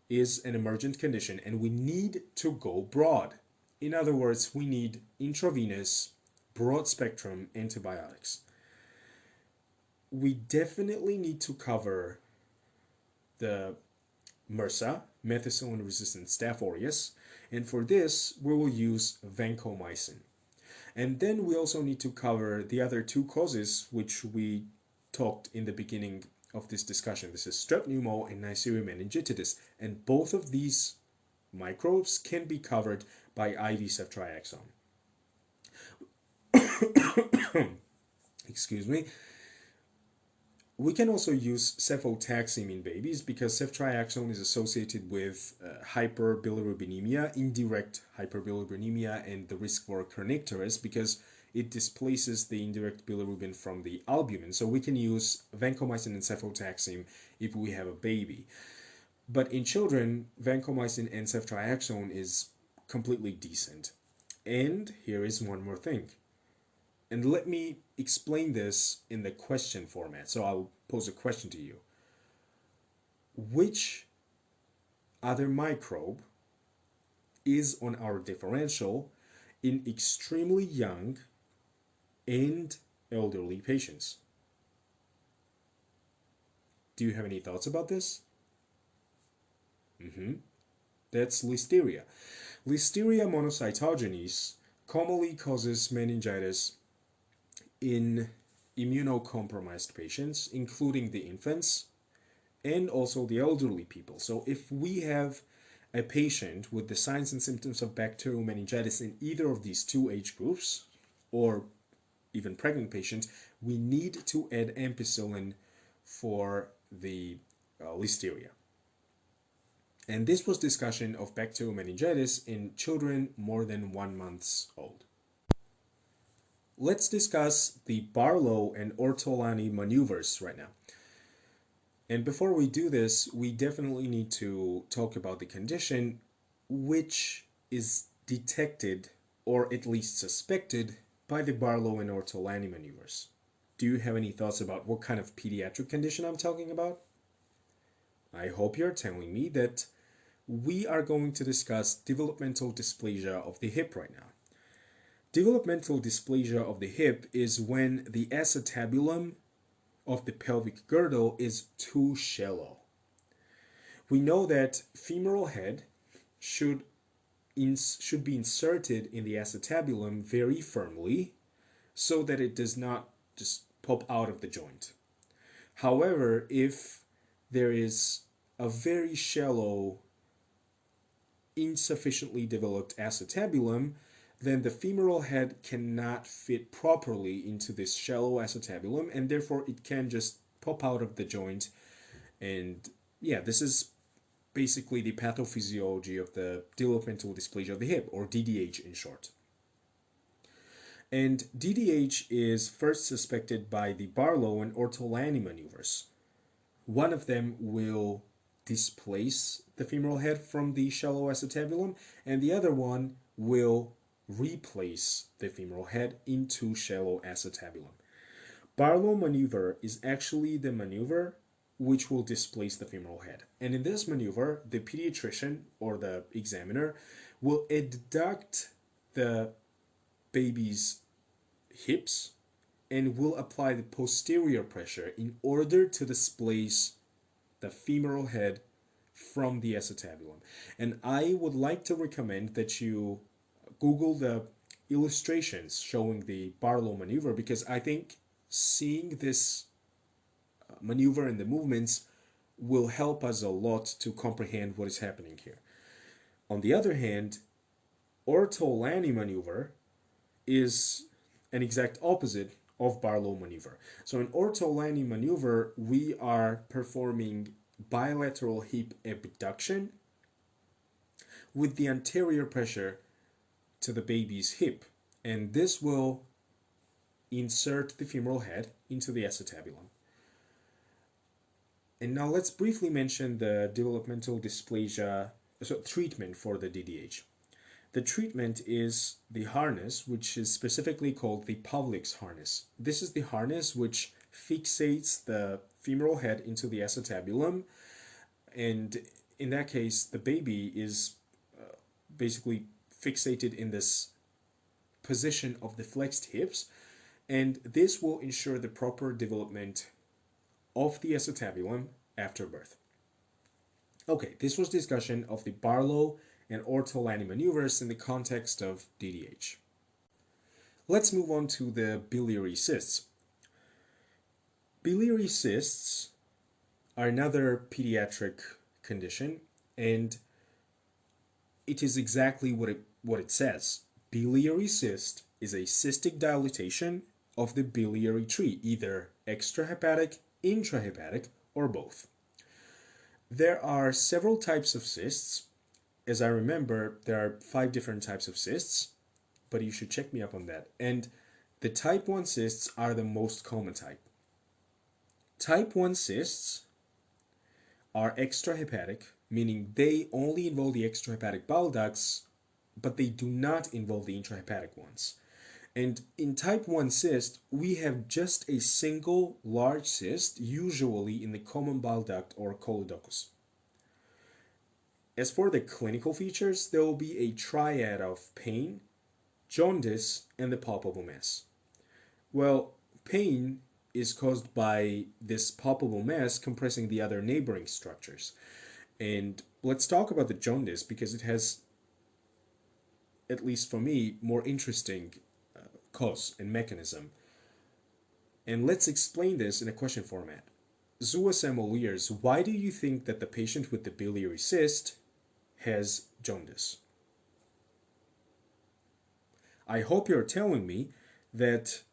is an emergent condition and we need to go broad. In other words, we need intravenous, broad spectrum antibiotics. We definitely need to cover the MRSA, methicillin-resistant Staph aureus, and for this we will use vancomycin. And then we also need to cover the other two causes which we talked in the beginning of this discussion. This is strep pneumo and Neisseria meningitidis, and both of these microbes can be covered by IV ceftriaxone. Excuse me. We can also use cefotaxime in babies because ceftriaxone is associated with hyperbilirubinemia, indirect hyperbilirubinemia, and the risk for kernicterus because it displaces the indirect bilirubin from the albumin. So we can use vancomycin and cefotaxime if we have a baby. But in children, vancomycin and ceftriaxone is completely decent. And here is one more thing. And let me explain this in the question format. So I'll pose a question to you. Which other microbe is on our differential in extremely young and elderly patients? Do you have any thoughts about this? That's Listeria. Listeria monocytogenes commonly causes meningitis in immunocompromised patients, including the infants and also the elderly people. So if we have a patient with the signs and symptoms of bacterial meningitis in either of these two age groups, or even pregnant patient, we need to add ampicillin for the Listeria. And this was discussion of bacterial meningitis in children more than 1 month old. Let's discuss the Barlow and Ortolani maneuvers right now. And before we do this, we definitely need to talk about the condition which is detected or at least suspected by the Barlow and Ortolani maneuvers. Do you have any thoughts about what kind of pediatric condition I'm talking about? I hope you're telling me that we are going to discuss developmental dysplasia of the hip right now. Developmental dysplasia of the hip is when the acetabulum of the pelvic girdle is too shallow. We know that femoral head should be inserted in the acetabulum very firmly so that it does not just pop out of the joint. However, if there is a very shallow, insufficiently developed acetabulum, then the femoral head cannot fit properly into this shallow acetabulum, and therefore it can just pop out of the joint. And yeah, this is basically the pathophysiology of the developmental dysplasia of the hip, or DDH in short. And DDH is first suspected by the Barlow and Ortolani maneuvers. One of them will displace the femoral head from the shallow acetabulum, and the other one will replace the femoral head into shallow acetabulum. Barlow maneuver is actually the maneuver which will displace the femoral head. And in this maneuver, the pediatrician or the examiner will adduct the baby's hips and will apply the posterior pressure in order to displace the femoral head from the acetabulum. And I would like to recommend that you Google the illustrations showing the Barlow maneuver, because I think seeing this maneuver and the movements will help us a lot to comprehend what is happening here. On the other hand, Ortolani maneuver is an exact opposite of Barlow maneuver. So in Ortolani maneuver, we are performing bilateral hip abduction with the anterior pressure to the baby's hip, and this will insert the femoral head into the acetabulum. And now let's briefly mention the developmental dysplasia treatment for the DDH. The treatment is the harness, which is specifically called the Pavlik's harness. This is the harness which fixates the femoral head into the acetabulum, and in that case, the baby is basically fixated in this position of the flexed hips, and this will ensure the proper development of the acetabulum after birth. Okay, this was discussion of the Barlow and Ortolani maneuvers in the context of DDH. Let's move on to the biliary cysts. Biliary cysts are another pediatric condition, and it is exactly what it says. Biliary cyst is a cystic dilatation of the biliary tree, either extrahepatic, intrahepatic, or both. There are several types of cysts. As I remember, there are 5 different types of cysts, but you should check me up on that. And the type 1 cysts are the most common type. Type 1 cysts are extrahepatic, meaning they only involve the extrahepatic bile ducts, but they do not involve the intrahepatic ones. And in type 1 cyst, we have just a single large cyst, usually in the common bile duct or coloductus. As for the clinical features, there will be a triad of pain, jaundice, and the palpable mass. Well, pain is caused by this palpable mass compressing the other neighboring structures. And let's talk about the jaundice, because it has, at least for me, more interesting cause and mechanism. And let's explain this in a question format. Zuas Emoliers, why do you think that the patient with the biliary cyst has jaundice? I hope you're telling me that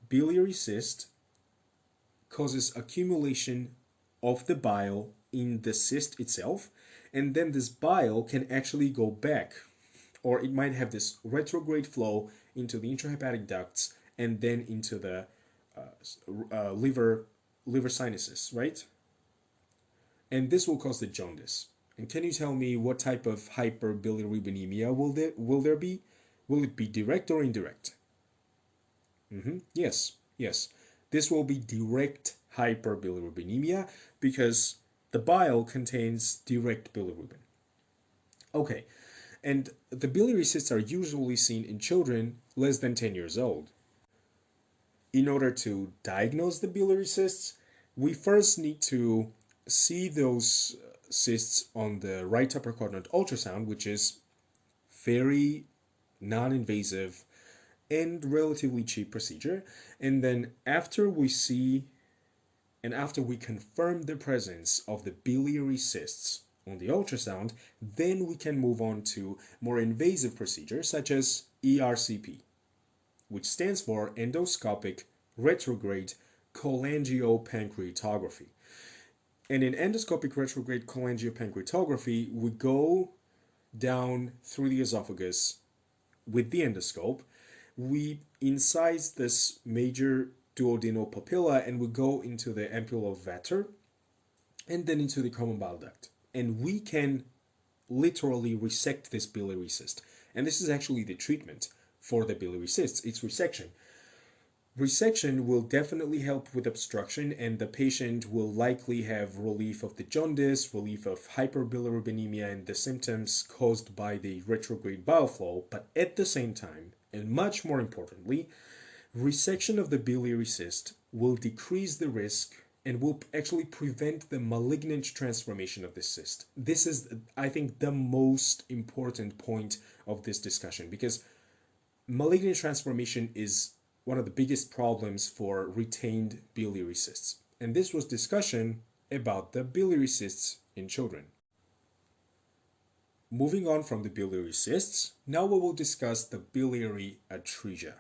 biliary cyst causes accumulation of the bile in the cyst itself, and then this bile can actually go back, or it might have this retrograde flow into the intrahepatic ducts and then into the liver sinuses, right? And this will cause the jaundice. And can you tell me what type of hyperbilirubinemia will there be? Will it be direct or indirect? Yes. This will be direct hyperbilirubinemia because the bile contains direct bilirubin. Okay, and the biliary cysts are usually seen in children less than 10 years old. In order to diagnose the biliary cysts, we first need to see those cysts on the right upper quadrant ultrasound, which is very non-invasive and relatively cheap procedure. And then after we see and after we confirm the presence of the biliary cysts on the ultrasound, then we can move on to more invasive procedures such as ERCP, which stands for endoscopic retrograde cholangiopancreatography. And in endoscopic retrograde cholangiopancreatography, we go down through the esophagus with the endoscope. We incise this major duodenal papilla and we go into the ampulla of Vater and then into the common bile duct. And we can literally resect this biliary cyst. And this is actually the treatment for the biliary cysts. It's resection. Resection will definitely help with obstruction, and the patient will likely have relief of the jaundice, relief of hyperbilirubinemia, and the symptoms caused by the retrograde bile flow. But at the same time, and much more importantly, resection of the biliary cyst will decrease the risk and will actually prevent the malignant transformation of the cyst. This is, I think, the most important point of this discussion, because malignant transformation is one of the biggest problems for retained biliary cysts. And this was discussion about the biliary cysts in children. Moving on from the biliary cysts, now we will discuss the biliary atresia.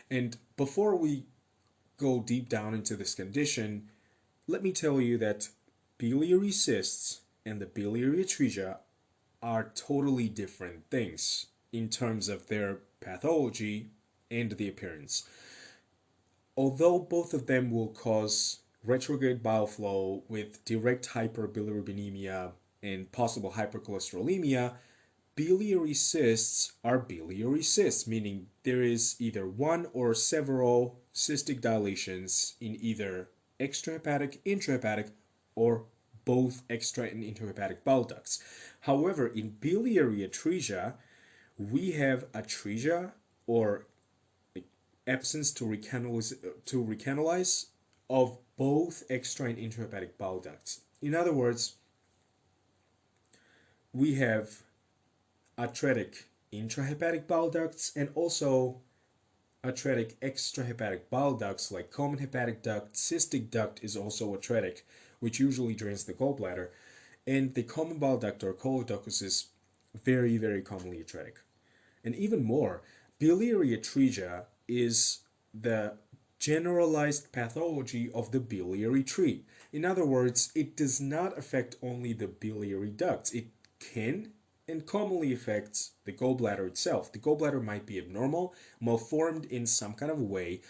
And before we go deep down into this condition, let me tell you that biliary cysts and the biliary atresia are totally different things in terms of their pathology and the appearance. Although both of them will cause retrograde bile flow with direct hyperbilirubinemia and possible hypercholesterolemia, biliary cysts are biliary cysts, meaning there is either one or several cystic dilations in either extrahepatic, intrahepatic, or both extra and intrahepatic bile ducts. However, in biliary atresia, we have atresia or absence to recanalize of both extra and intrahepatic bile ducts. In other words, we have atretic intrahepatic bile ducts and also atretic extrahepatic bile ducts like common hepatic duct. Cystic duct is also atretic, which usually drains the gallbladder, and the common bile duct or coloductus is very, very commonly atretic. And even more, biliary atresia is the generalized pathology of the biliary tree. In other words, it does not affect only the biliary ducts. It can and commonly affects the gallbladder itself. The gallbladder might be abnormal, malformed in some kind of way,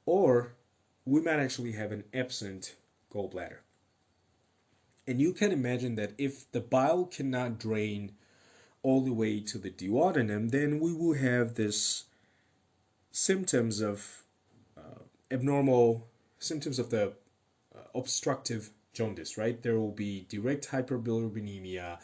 or we might actually have an absent gallbladder. And you can imagine that if the bile cannot drain all the way to the duodenum, then we will have this symptoms of abnormal symptoms of the obstructive jaundice, right? There will be direct hyperbilirubinemia,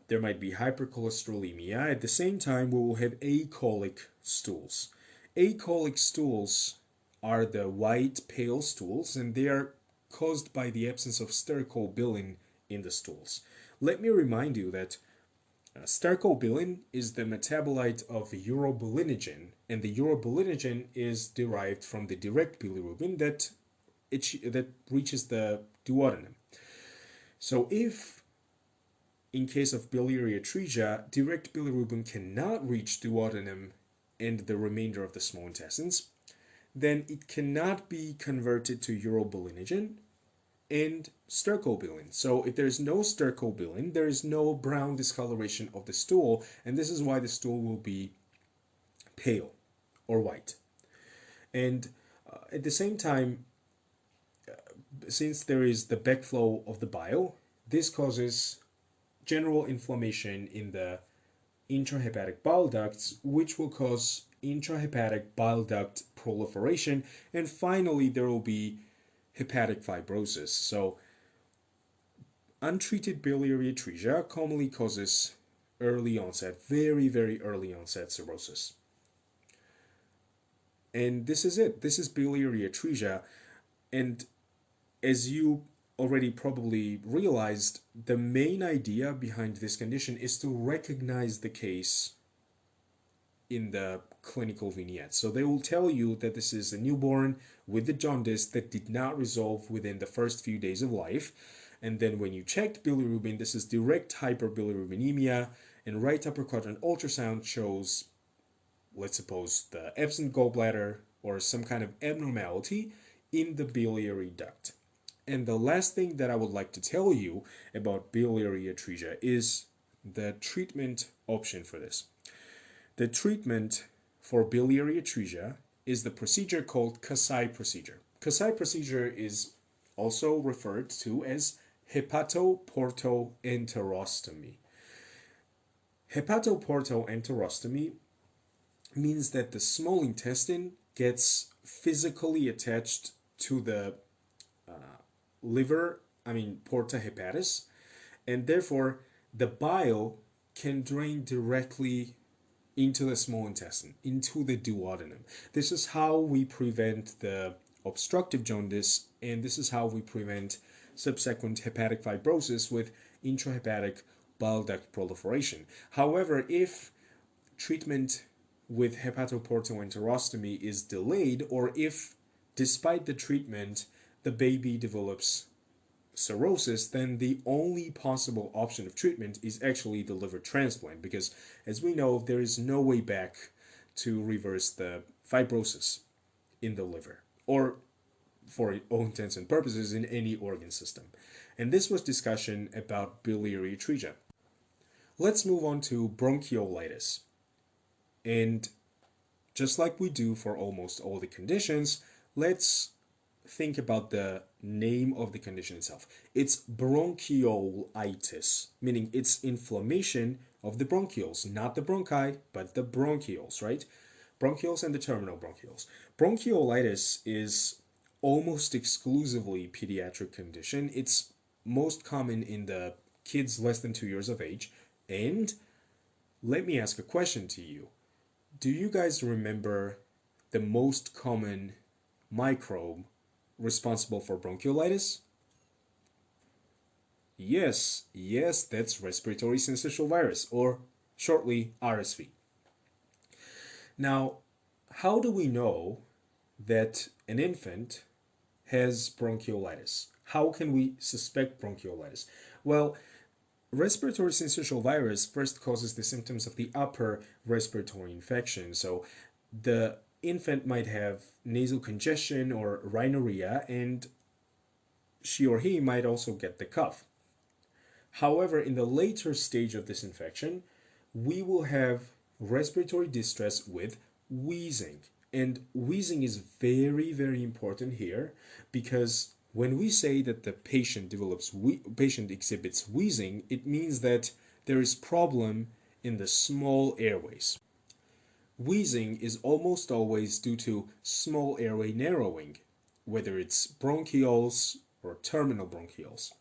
there might be hypercholesterolemia. At the same time, we will have acholic stools. Acholic stools are the white, pale stools, and they are caused by the absence of stercobilin in the stools. Let me remind you that stercobilin is the metabolite of urobilinogen, and the urobilinogen is derived from the direct bilirubin that reaches the duodenum. So if in case of biliary atresia, direct bilirubin cannot reach duodenum and the remainder of the small intestines, then it cannot be converted to urobilinogen and stercobilin. So if there's no stercobilin, there is no brown discoloration of the stool, and this is why the stool will be pale or white. And at the same time, since there is the backflow of the bile, this causes general inflammation in the intrahepatic bile ducts, which will cause intrahepatic bile duct proliferation, and finally there will be hepatic fibrosis. So untreated biliary atresia commonly causes early onset, very, very early onset cirrhosis. And this is it. This is biliary atresia. And as you already probably realized, the main idea behind this condition is to recognize the case in the clinical vignette. So they will tell you that this is a newborn with the jaundice that did not resolve within the first few days of life. And then when you checked bilirubin, this is direct hyperbilirubinemia, and right upper quadrant ultrasound shows, let's suppose, the absent gallbladder or some kind of abnormality in the biliary duct. And the last thing that I would like to tell you about biliary atresia is the treatment option for this. The treatment for biliary atresia is the procedure called Kasai procedure. Kasai procedure is also referred to as hepatoportoenterostomy. Hepatoportoenterostomy means that the small intestine gets physically attached to the liver, porta hepatis, and therefore the bile can drain directly into the small intestine, into the duodenum. This is how we prevent the obstructive jaundice, and this is how we prevent subsequent hepatic fibrosis with intrahepatic bile duct proliferation. However, if treatment with hepatoportoenterostomy is delayed, or if despite the treatment the baby develops cirrhosis, then the only possible option of treatment is actually the liver transplant, because as we know, there is no way back to reverse the fibrosis in the liver, or for all intents and purposes in any organ system. And this was discussion about biliary atresia. Let's move on to bronchiolitis. And just like we do for almost all the conditions, let's think about the name of the condition itself. It's bronchiolitis, meaning it's inflammation of the bronchioles, not the bronchi, but the bronchioles, right? Bronchioles and the terminal bronchioles. Bronchiolitis is almost exclusively pediatric condition. It's most common in the kids less than 2 years of age. And let me ask a question to you. Do you guys remember the most common microbe responsible for bronchiolitis? Yes, that's respiratory syncytial virus, or shortly RSV. Now, how do we know that an infant has bronchiolitis? How can we suspect bronchiolitis? Well, respiratory syncytial virus first causes the symptoms of the upper respiratory infection. So the infant might have nasal congestion or rhinorrhea, and she or he might also get the cough. However, in the later stage of this infection, we will have respiratory distress with wheezing. And wheezing is very, very important here, because when we say that the patient exhibits wheezing, it means that there is problem in the small airways. Wheezing is almost always due to small airway narrowing, whether it's bronchioles or terminal bronchioles.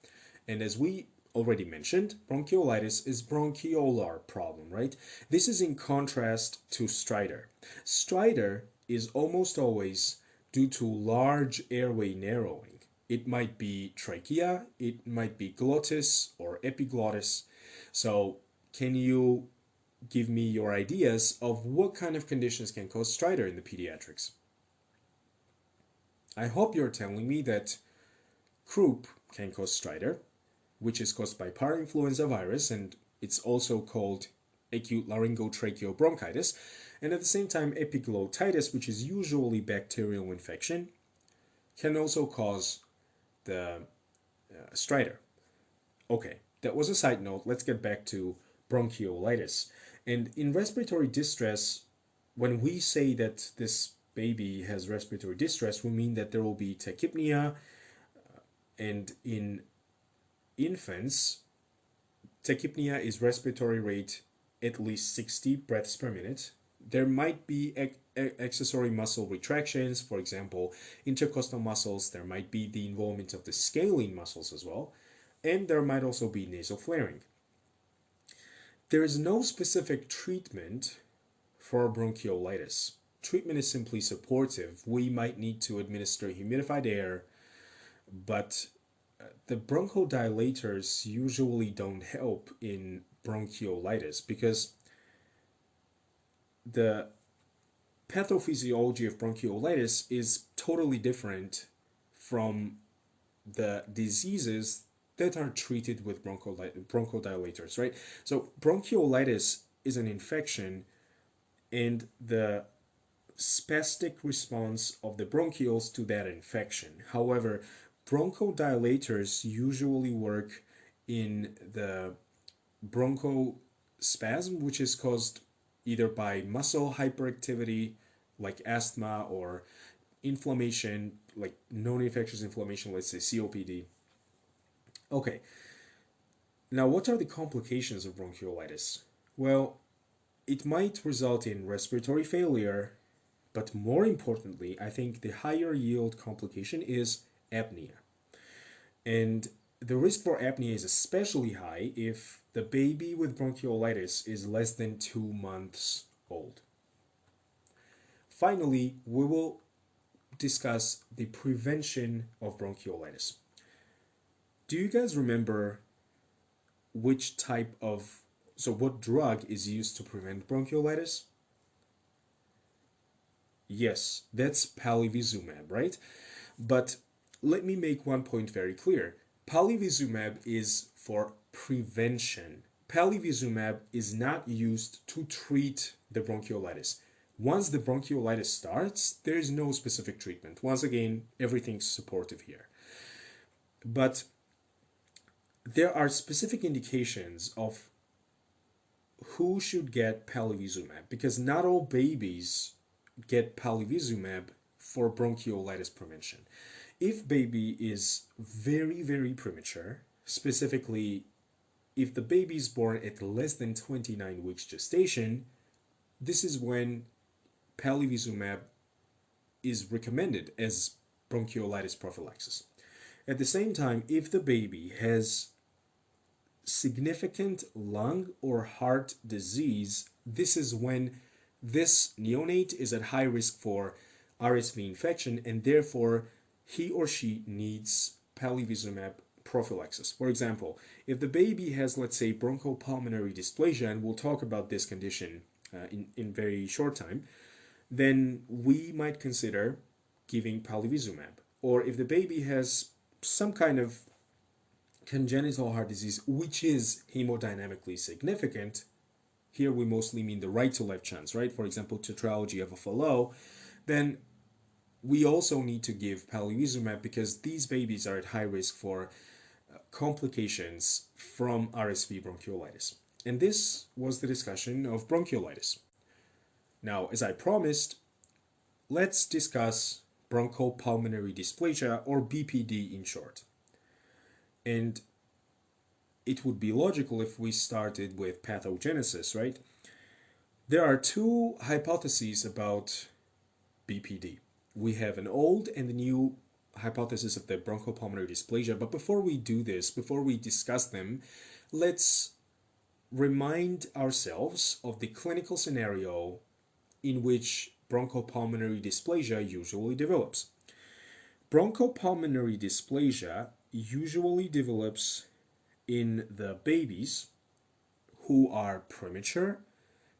And as we already mentioned, bronchiolitis is bronchiolar problem, right? This is in contrast to stridor. Stridor is almost always due to large airway narrowing. It might be trachea, it might be glottis or epiglottis. So can you give me your ideas of what kind of conditions can cause stridor in the pediatrics? I hope you're telling me that croup can cause stridor, which is caused by parainfluenza virus, and it's also called acute laryngotracheal bronchitis, and at the same time epiglottitis, which is usually bacterial infection, can also cause the stridor. Okay, that was a side note. Let's get back to bronchiolitis. And in respiratory distress, when we say that this baby has respiratory distress, we mean that there will be tachypnea, and in infants, tachypnea is respiratory rate at least 60 breaths per minute. There might be accessory muscle retractions, for example, intercostal muscles. There might be the involvement of the scalene muscles as well, and there might also be nasal flaring. There is no specific treatment for bronchiolitis. Treatment is simply supportive. We might need to administer humidified air, but the bronchodilators usually don't help in bronchiolitis because the pathophysiology of bronchiolitis is totally different from the diseases that are treated with bronchodilators, right? So bronchiolitis is an infection, and the spastic response of the bronchioles to that infection. However, bronchodilators usually work in the bronchospasm, which is caused either by muscle hyperactivity, like asthma, or inflammation, like non-infectious inflammation, let's say COPD. Okay, now what are the complications of bronchiolitis? Well, it might result in respiratory failure, But more importantly, I think the higher yield complication is apnea. And the risk for apnea is especially high if the baby with bronchiolitis is less than 2 months old. Finally, we will discuss the prevention of bronchiolitis. Do you guys remember which type of, so what drug is used to prevent bronchiolitis? Yes, that's palivizumab, right? But let me make one point very clear. Palivizumab is for prevention. Palivizumab is not used to treat the bronchiolitis. Once the bronchiolitis starts, there is no specific treatment. Once again, everything's supportive here. But there are specific indications of who should get palivizumab because not all babies get palivizumab for bronchiolitis prevention. If baby is very, very premature, specifically if the baby is born at less than 29 weeks gestation, this is when palivizumab is recommended as bronchiolitis prophylaxis. At the same time, if the baby has significant lung or heart disease, this is when this neonate is at high risk for RSV infection and therefore he or she needs palivizumab prophylaxis. For example, if the baby has, let's say, bronchopulmonary dysplasia, and we'll talk about this condition in very short time, then we might consider giving palivizumab. Or if the baby has some kind of congenital heart disease, which is hemodynamically significant, here we mostly mean the right to left shunts, right? For example, tetralogy of a Fallot, then we also need to give palivizumab because these babies are at high risk for complications from RSV bronchiolitis. And this was the discussion of bronchiolitis. Now, as I promised, let's discuss bronchopulmonary dysplasia, or BPD in short. And it would be logical if we started with pathogenesis, right? There are two hypotheses about BPD. We have an old and a new hypothesis of the bronchopulmonary dysplasia. But before we do this, before we discuss them, let's remind ourselves of the clinical scenario in which bronchopulmonary dysplasia usually develops. Bronchopulmonary dysplasia usually develops in the babies who are premature,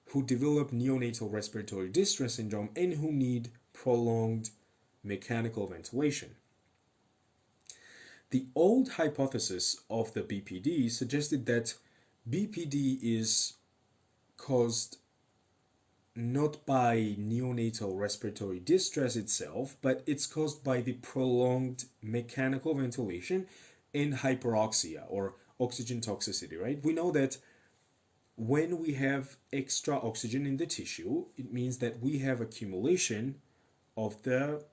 who develop neonatal respiratory distress syndrome, and who need prolonged mechanical ventilation. The old hypothesis of the BPD suggested that BPD is caused not by neonatal respiratory distress itself, but it's caused by the prolonged mechanical ventilation and hyperoxia or oxygen toxicity, right? We know that when we have extra oxygen in the tissue, it means that we have accumulation of the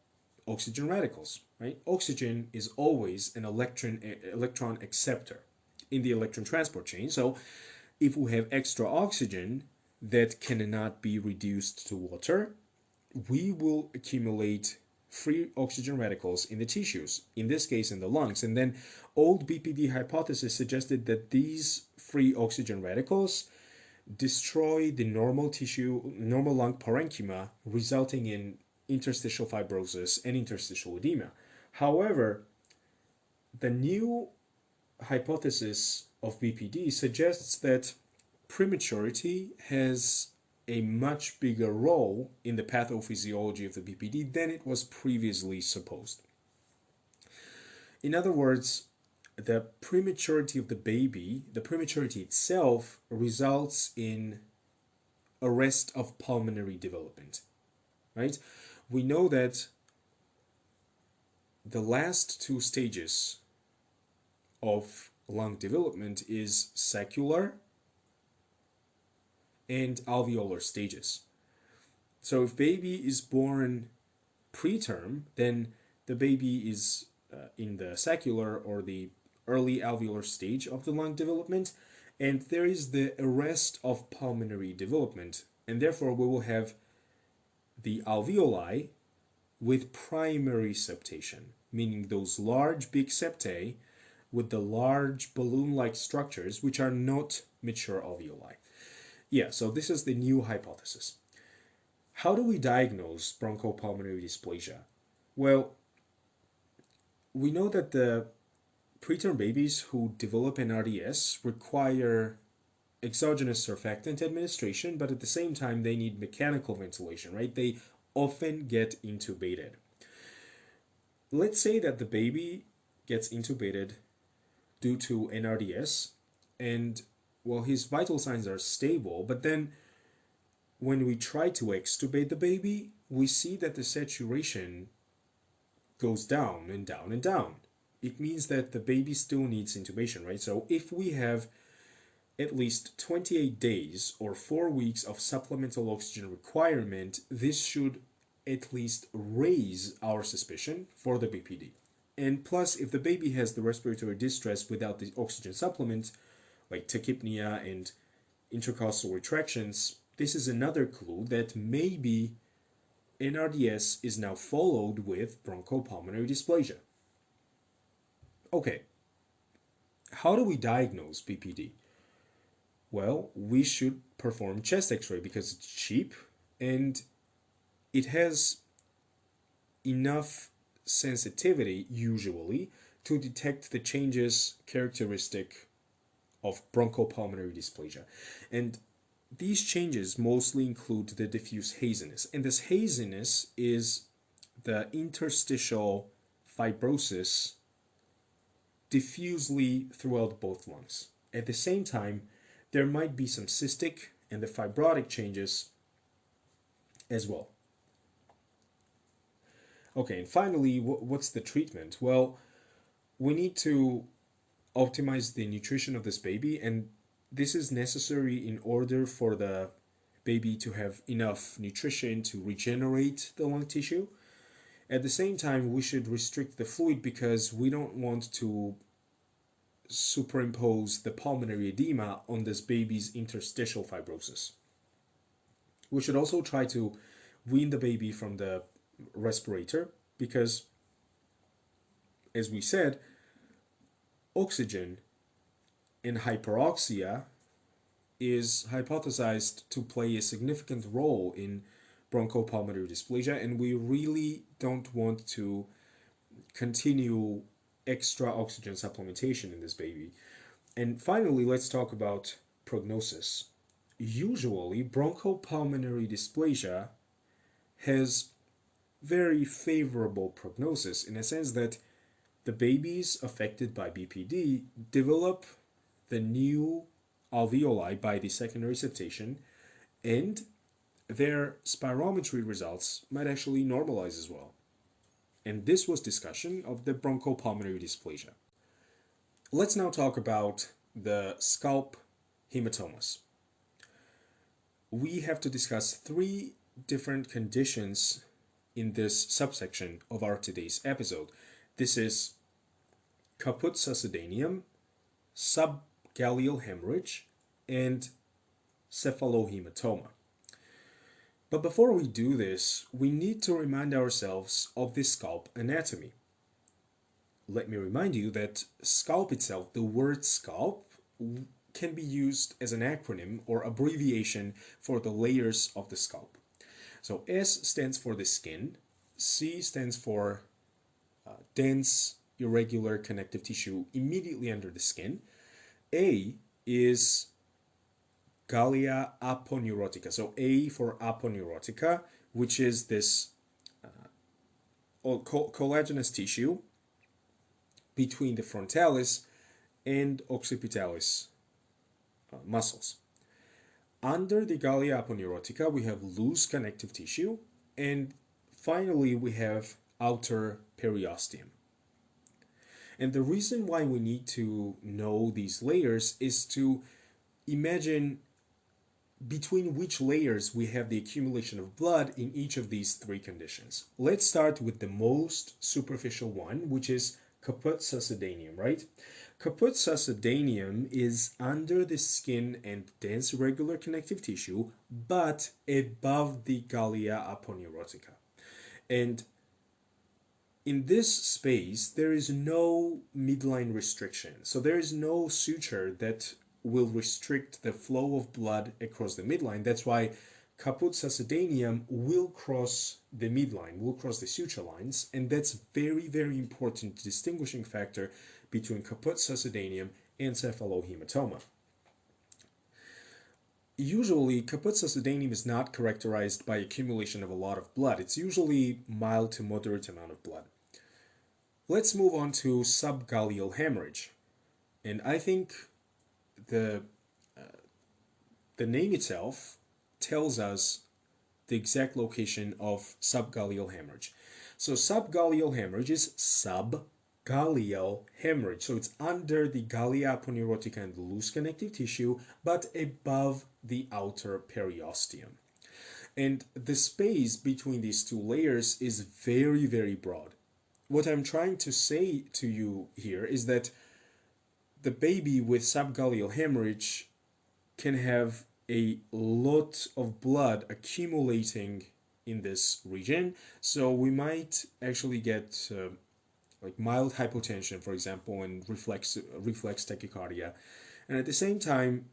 oxygen radicals, right? Oxygen is always an electron acceptor in the electron transport chain. So if we have extra oxygen that cannot be reduced to water, we will accumulate free oxygen radicals in the tissues, in this case in the lungs. And then old BPD hypothesis suggested that these free oxygen radicals destroy the normal tissue, normal lung parenchyma, resulting in interstitial fibrosis and interstitial edema. However, the new hypothesis of BPD suggests that prematurity has a much bigger role in the pathophysiology of the BPD than it was previously supposed. In other words, the prematurity of the baby, the prematurity itself, results in arrest of pulmonary development, right? We know that the last two stages of lung development is saccular and alveolar stages. So if baby is born preterm, then the baby is in the saccular or the early alveolar stage of the lung development, and there is the arrest of pulmonary development, and therefore we will have the alveoli with primary septation, meaning those large big septae with the large balloon-like structures which are not mature alveoli. Yeah, so this is the new hypothesis. How do we diagnose bronchopulmonary dysplasia? Well, we know that the preterm babies who develop an RDS require exogenous surfactant administration, but at the same time they need mechanical ventilation, right? They often get intubated. Let's say that the baby gets intubated due to an RDS, and well, his vital signs are stable, but then when we try to extubate the baby, we see that the saturation goes down and down and down. It means that the baby still needs intubation, right? So if we have at least 28 days or 4 weeks of supplemental oxygen requirement, this should at least raise our suspicion for the BPD. And plus, if the baby has the respiratory distress without the oxygen supplement, like tachypnea and intercostal retractions, this is another clue that maybe NRDS is now followed with bronchopulmonary dysplasia. Okay, how do we diagnose BPD? Well, we should perform chest x-ray because it's cheap and it has enough sensitivity usually to detect the changes characteristic of bronchopulmonary dysplasia. And these changes mostly include the diffuse haziness. And this haziness is the interstitial fibrosis diffusely throughout both lungs. At the same time, there might be some cystic and the fibrotic changes as well. Okay, and finally, what's the treatment? Well, we need to optimize the nutrition of this baby, and this is necessary in order for the baby to have enough nutrition to regenerate the lung tissue. At the same time, we should restrict the fluid because we don't want to superimpose the pulmonary edema on this baby's interstitial fibrosis. We should also try to wean the baby from the respirator because, as we said, oxygen in hyperoxia is hypothesized to play a significant role in bronchopulmonary dysplasia, and we really don't want to continue extra oxygen supplementation in this baby. And finally, let's talk about prognosis. Usually, bronchopulmonary dysplasia has very favorable prognosis in a sense that the babies affected by BPD develop the new alveoli by the secondary septation, and their spirometry results might actually normalize as well. And this was discussion of the bronchopulmonary dysplasia. Let's now talk about the scalp hematomas. We have to discuss 3 different conditions in this subsection of our today's episode. This is caput succedaneum, subgaleal hemorrhage, and cephalohematoma. But before we do this, we need to remind ourselves of the scalp anatomy. Let me remind you that scalp itself, the word scalp, can be used as an acronym or abbreviation for the layers of the scalp. So S stands for the skin, C stands for dense, irregular connective tissue immediately under the skin, A is Gallia aponeurotica. So A for aponeurotica, which is this collagenous tissue between the frontalis and occipitalis muscles. Under the Gallia aponeurotica, we have loose connective tissue, and finally we have outer periosteum. And the reason why we need to know these layers is to imagine between which layers we have the accumulation of blood in each of these 3 conditions. Let's start with the most superficial one, which is caput succedaneum, right? Caput succedaneum is under the skin and dense regular connective tissue, but above the gallia aponeurotica. And in this space, there is no midline restriction. So there is no suture that will restrict the flow of blood across the midline. That's why caput succedaneum will cross the midline, will cross the suture lines, and that's very, very important distinguishing factor between caput succedaneum and cephalohematoma. Usually, caput succedaneum is not characterized by accumulation of a lot of blood. It's usually mild to moderate amount of blood. Let's move on to subgaleal hemorrhage. And I think the name itself tells us the exact location of subgaleal hemorrhage. So subgaleal hemorrhage is subgaleal hemorrhage. So it's under the gallia aponeurotica and the loose connective tissue, but above the outer periosteum. And the space between these two layers is very, very broad. What I'm trying to say to you here is that the baby with subgaleal hemorrhage can have a lot of blood accumulating in this region. So we might actually get like mild hypotension, for example, and reflex tachycardia. And at the same time,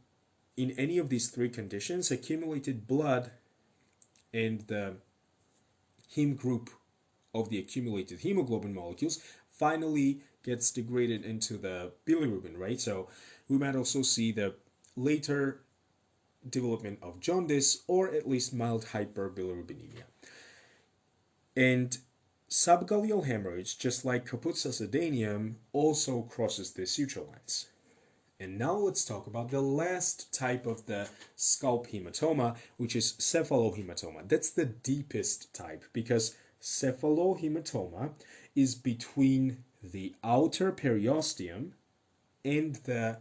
in any of these three conditions, accumulated blood and the heme group of the accumulated hemoglobin molecules finally gets degraded into the bilirubin, right? So we might also see the later development of jaundice or at least mild hyperbilirubinemia. And subgaleal hemorrhage, just like caput succedaneum, also crosses the suture lines. And now let's talk about the last type of the scalp hematoma, which is cephalohematoma. That's the deepest type because cephalohematoma is between the outer periosteum and the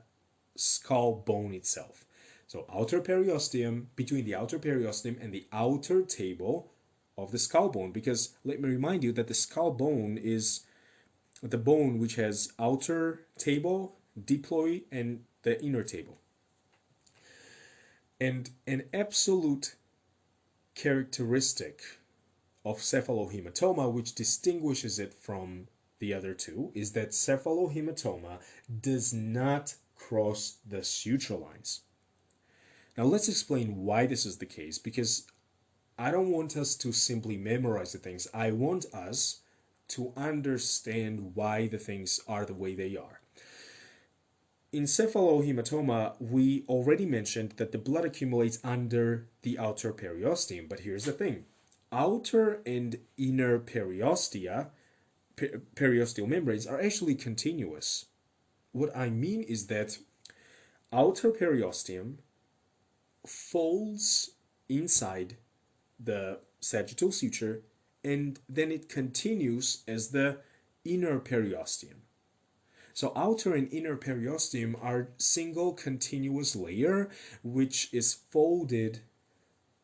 skull bone itself. So outer periosteum, between the outer periosteum and the outer table of the skull bone, because let me remind you that the skull bone is the bone which has outer table, diploid, and the inner table. And an absolute characteristic of cephalohematoma, which distinguishes it from the other two, is that cephalohematoma does not cross the suture lines. Now let's explain why this is the case, because I don't want us to simply memorize the things. I want us to understand why the things are the way they are. In cephalohematoma, we already mentioned that the blood accumulates under the outer periosteum, but here's the thing. Outer and inner periosteal membranes are actually continuous. What I mean is that outer periosteum folds inside the sagittal suture and then it continues as the inner periosteum. So outer and inner periosteum are single continuous layer which is folded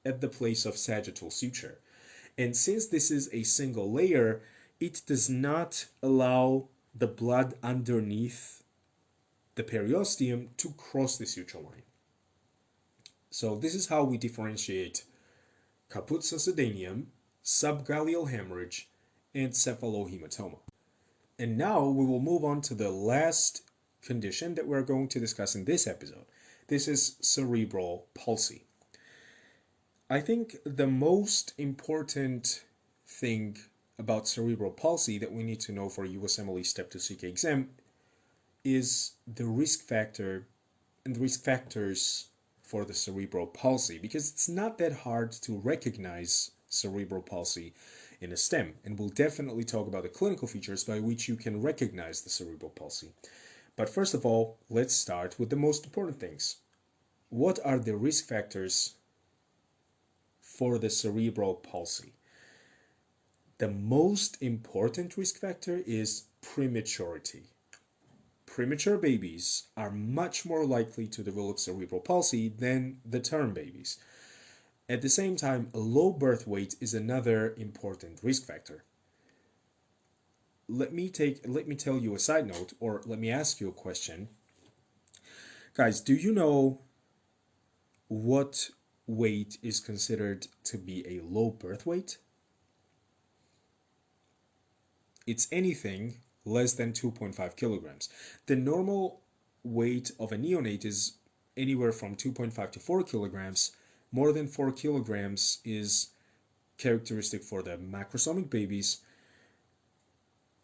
at the place of sagittal suture. And since this is a single layer, it does not allow the blood underneath the periosteum to cross the suture line. So this is how we differentiate caput succedaneum, subgaleal hemorrhage, and cephalohematoma. And now we will move on to the last condition that we're going to discuss in this episode. This is cerebral palsy. I think the most important thing about cerebral palsy that we need to know for USMLE Step 2 CK exam is the risk factor and the risk factors for the cerebral palsy, because it's not that hard to recognize cerebral palsy in a STEM, and we'll definitely talk about the clinical features by which you can recognize the cerebral palsy. But first of all, let's start with the most important things. What are the risk factors for the cerebral palsy? The most important risk factor is prematurity. Premature babies are much more likely to develop cerebral palsy than the term babies. At the same time, a low birth weight is another important risk factor. let me tell you a side note, or let me ask you a question. Guys, do you know what weight is considered to be a low birth weight? It's anything less than 2.5 kilograms. The normal weight of a neonate is anywhere from 2.5 to 4 kilograms. More than 4 kilograms is characteristic for the macrosomic babies.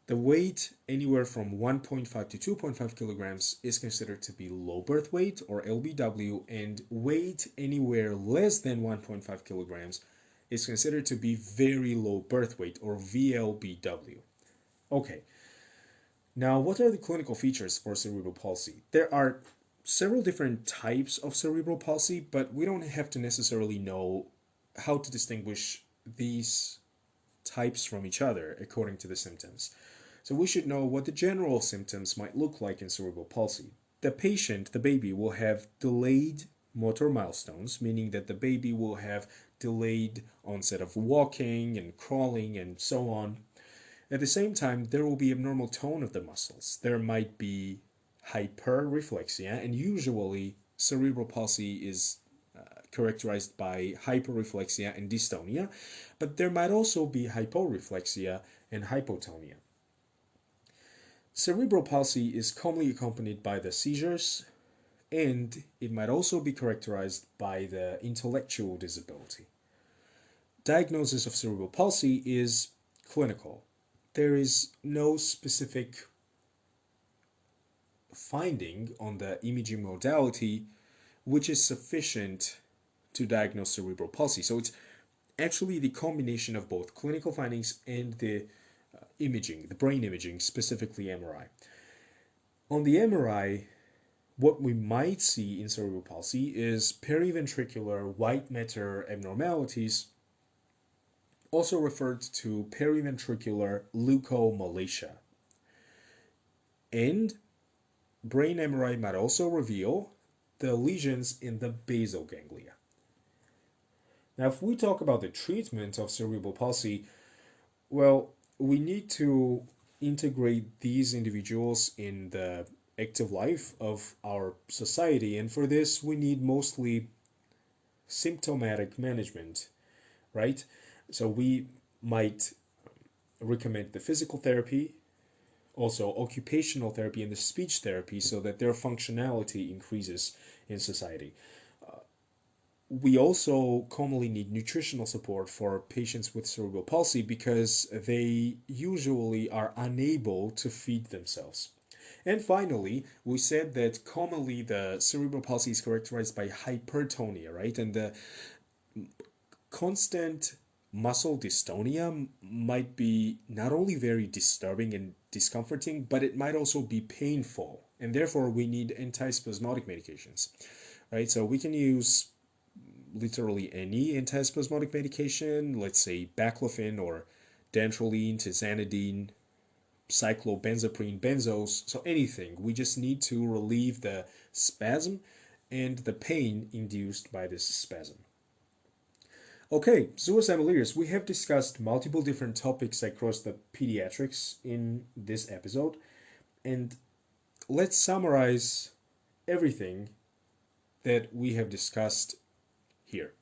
The weight anywhere from 1.5 to 2.5 kilograms is considered to be low birth weight, or LBW, and weight anywhere less than 1.5 kilograms is considered to be very low birth weight, or VLBW. Okay, now what are the clinical features for cerebral palsy? There are several different types of cerebral palsy, but we don't have to necessarily know how to distinguish these types from each other according to the symptoms. So we should know what the general symptoms might look like in cerebral palsy. The patient, the baby, will have delayed motor milestones, meaning that the baby will have delayed onset of walking and crawling and so on. At the same time, there will be abnormal tone of the muscles. There might be hyperreflexia, and usually cerebral palsy is characterized by hyperreflexia and dystonia, but there might also be hyporeflexia and hypotonia. Cerebral palsy is commonly accompanied by the seizures, and it might also be characterized by the intellectual disability. Diagnosis of cerebral palsy is clinical. There is no specific finding on the imaging modality which is sufficient to diagnose cerebral palsy. So it's actually the combination of both clinical findings and the imaging, the brain imaging, specifically MRI. On the MRI, what we might see in cerebral palsy is periventricular white matter abnormalities, also referred to periventricular leukomalacia. And brain MRI might also reveal the lesions in the basal ganglia. Now, if we talk about the treatment of cerebral palsy, well, we need to integrate these individuals in the active life of our society, and for this we need mostly symptomatic management, right? So we might recommend the physical therapy, also occupational therapy, and the speech therapy, so that their functionality increases in society. We also commonly need nutritional support for patients with cerebral palsy because they usually are unable to feed themselves. And finally, we said that commonly the cerebral palsy is characterized by hypertonia, right? And the constant muscle dystonia might be not only very disturbing and discomforting, but it might also be painful. And therefore, we need antispasmodic medications, right? So we can use literally any antispasmodic medication, let's say baclofen or dantrolene, tizanidine, cyclobenzaprine, benzos, so anything. We just need to relieve the spasm and the pain induced by this spasm. Okay, Zeus Amelius, we have discussed multiple different topics across the pediatrics in this episode, and let's summarize everything that we have discussed here.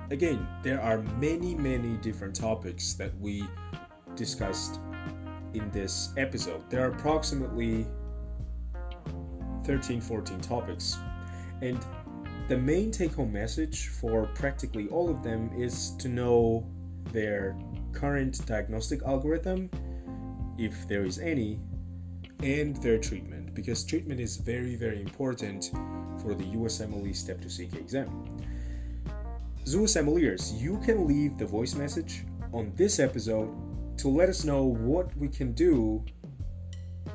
Again, there are many different topics that we discussed in this episode. There are approximately 13-14 topics, and the main take-home message for practically all of them is to know their current diagnostic algorithm, if there is any, and their treatment, because treatment is very important for the USMLE Step to CK exam. Zeus Ameliers, you can leave the voice message on this episode to let us know what we can do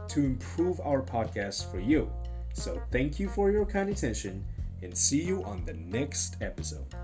to improve our podcast for you. So thank you for your kind attention, and see you on the next episode.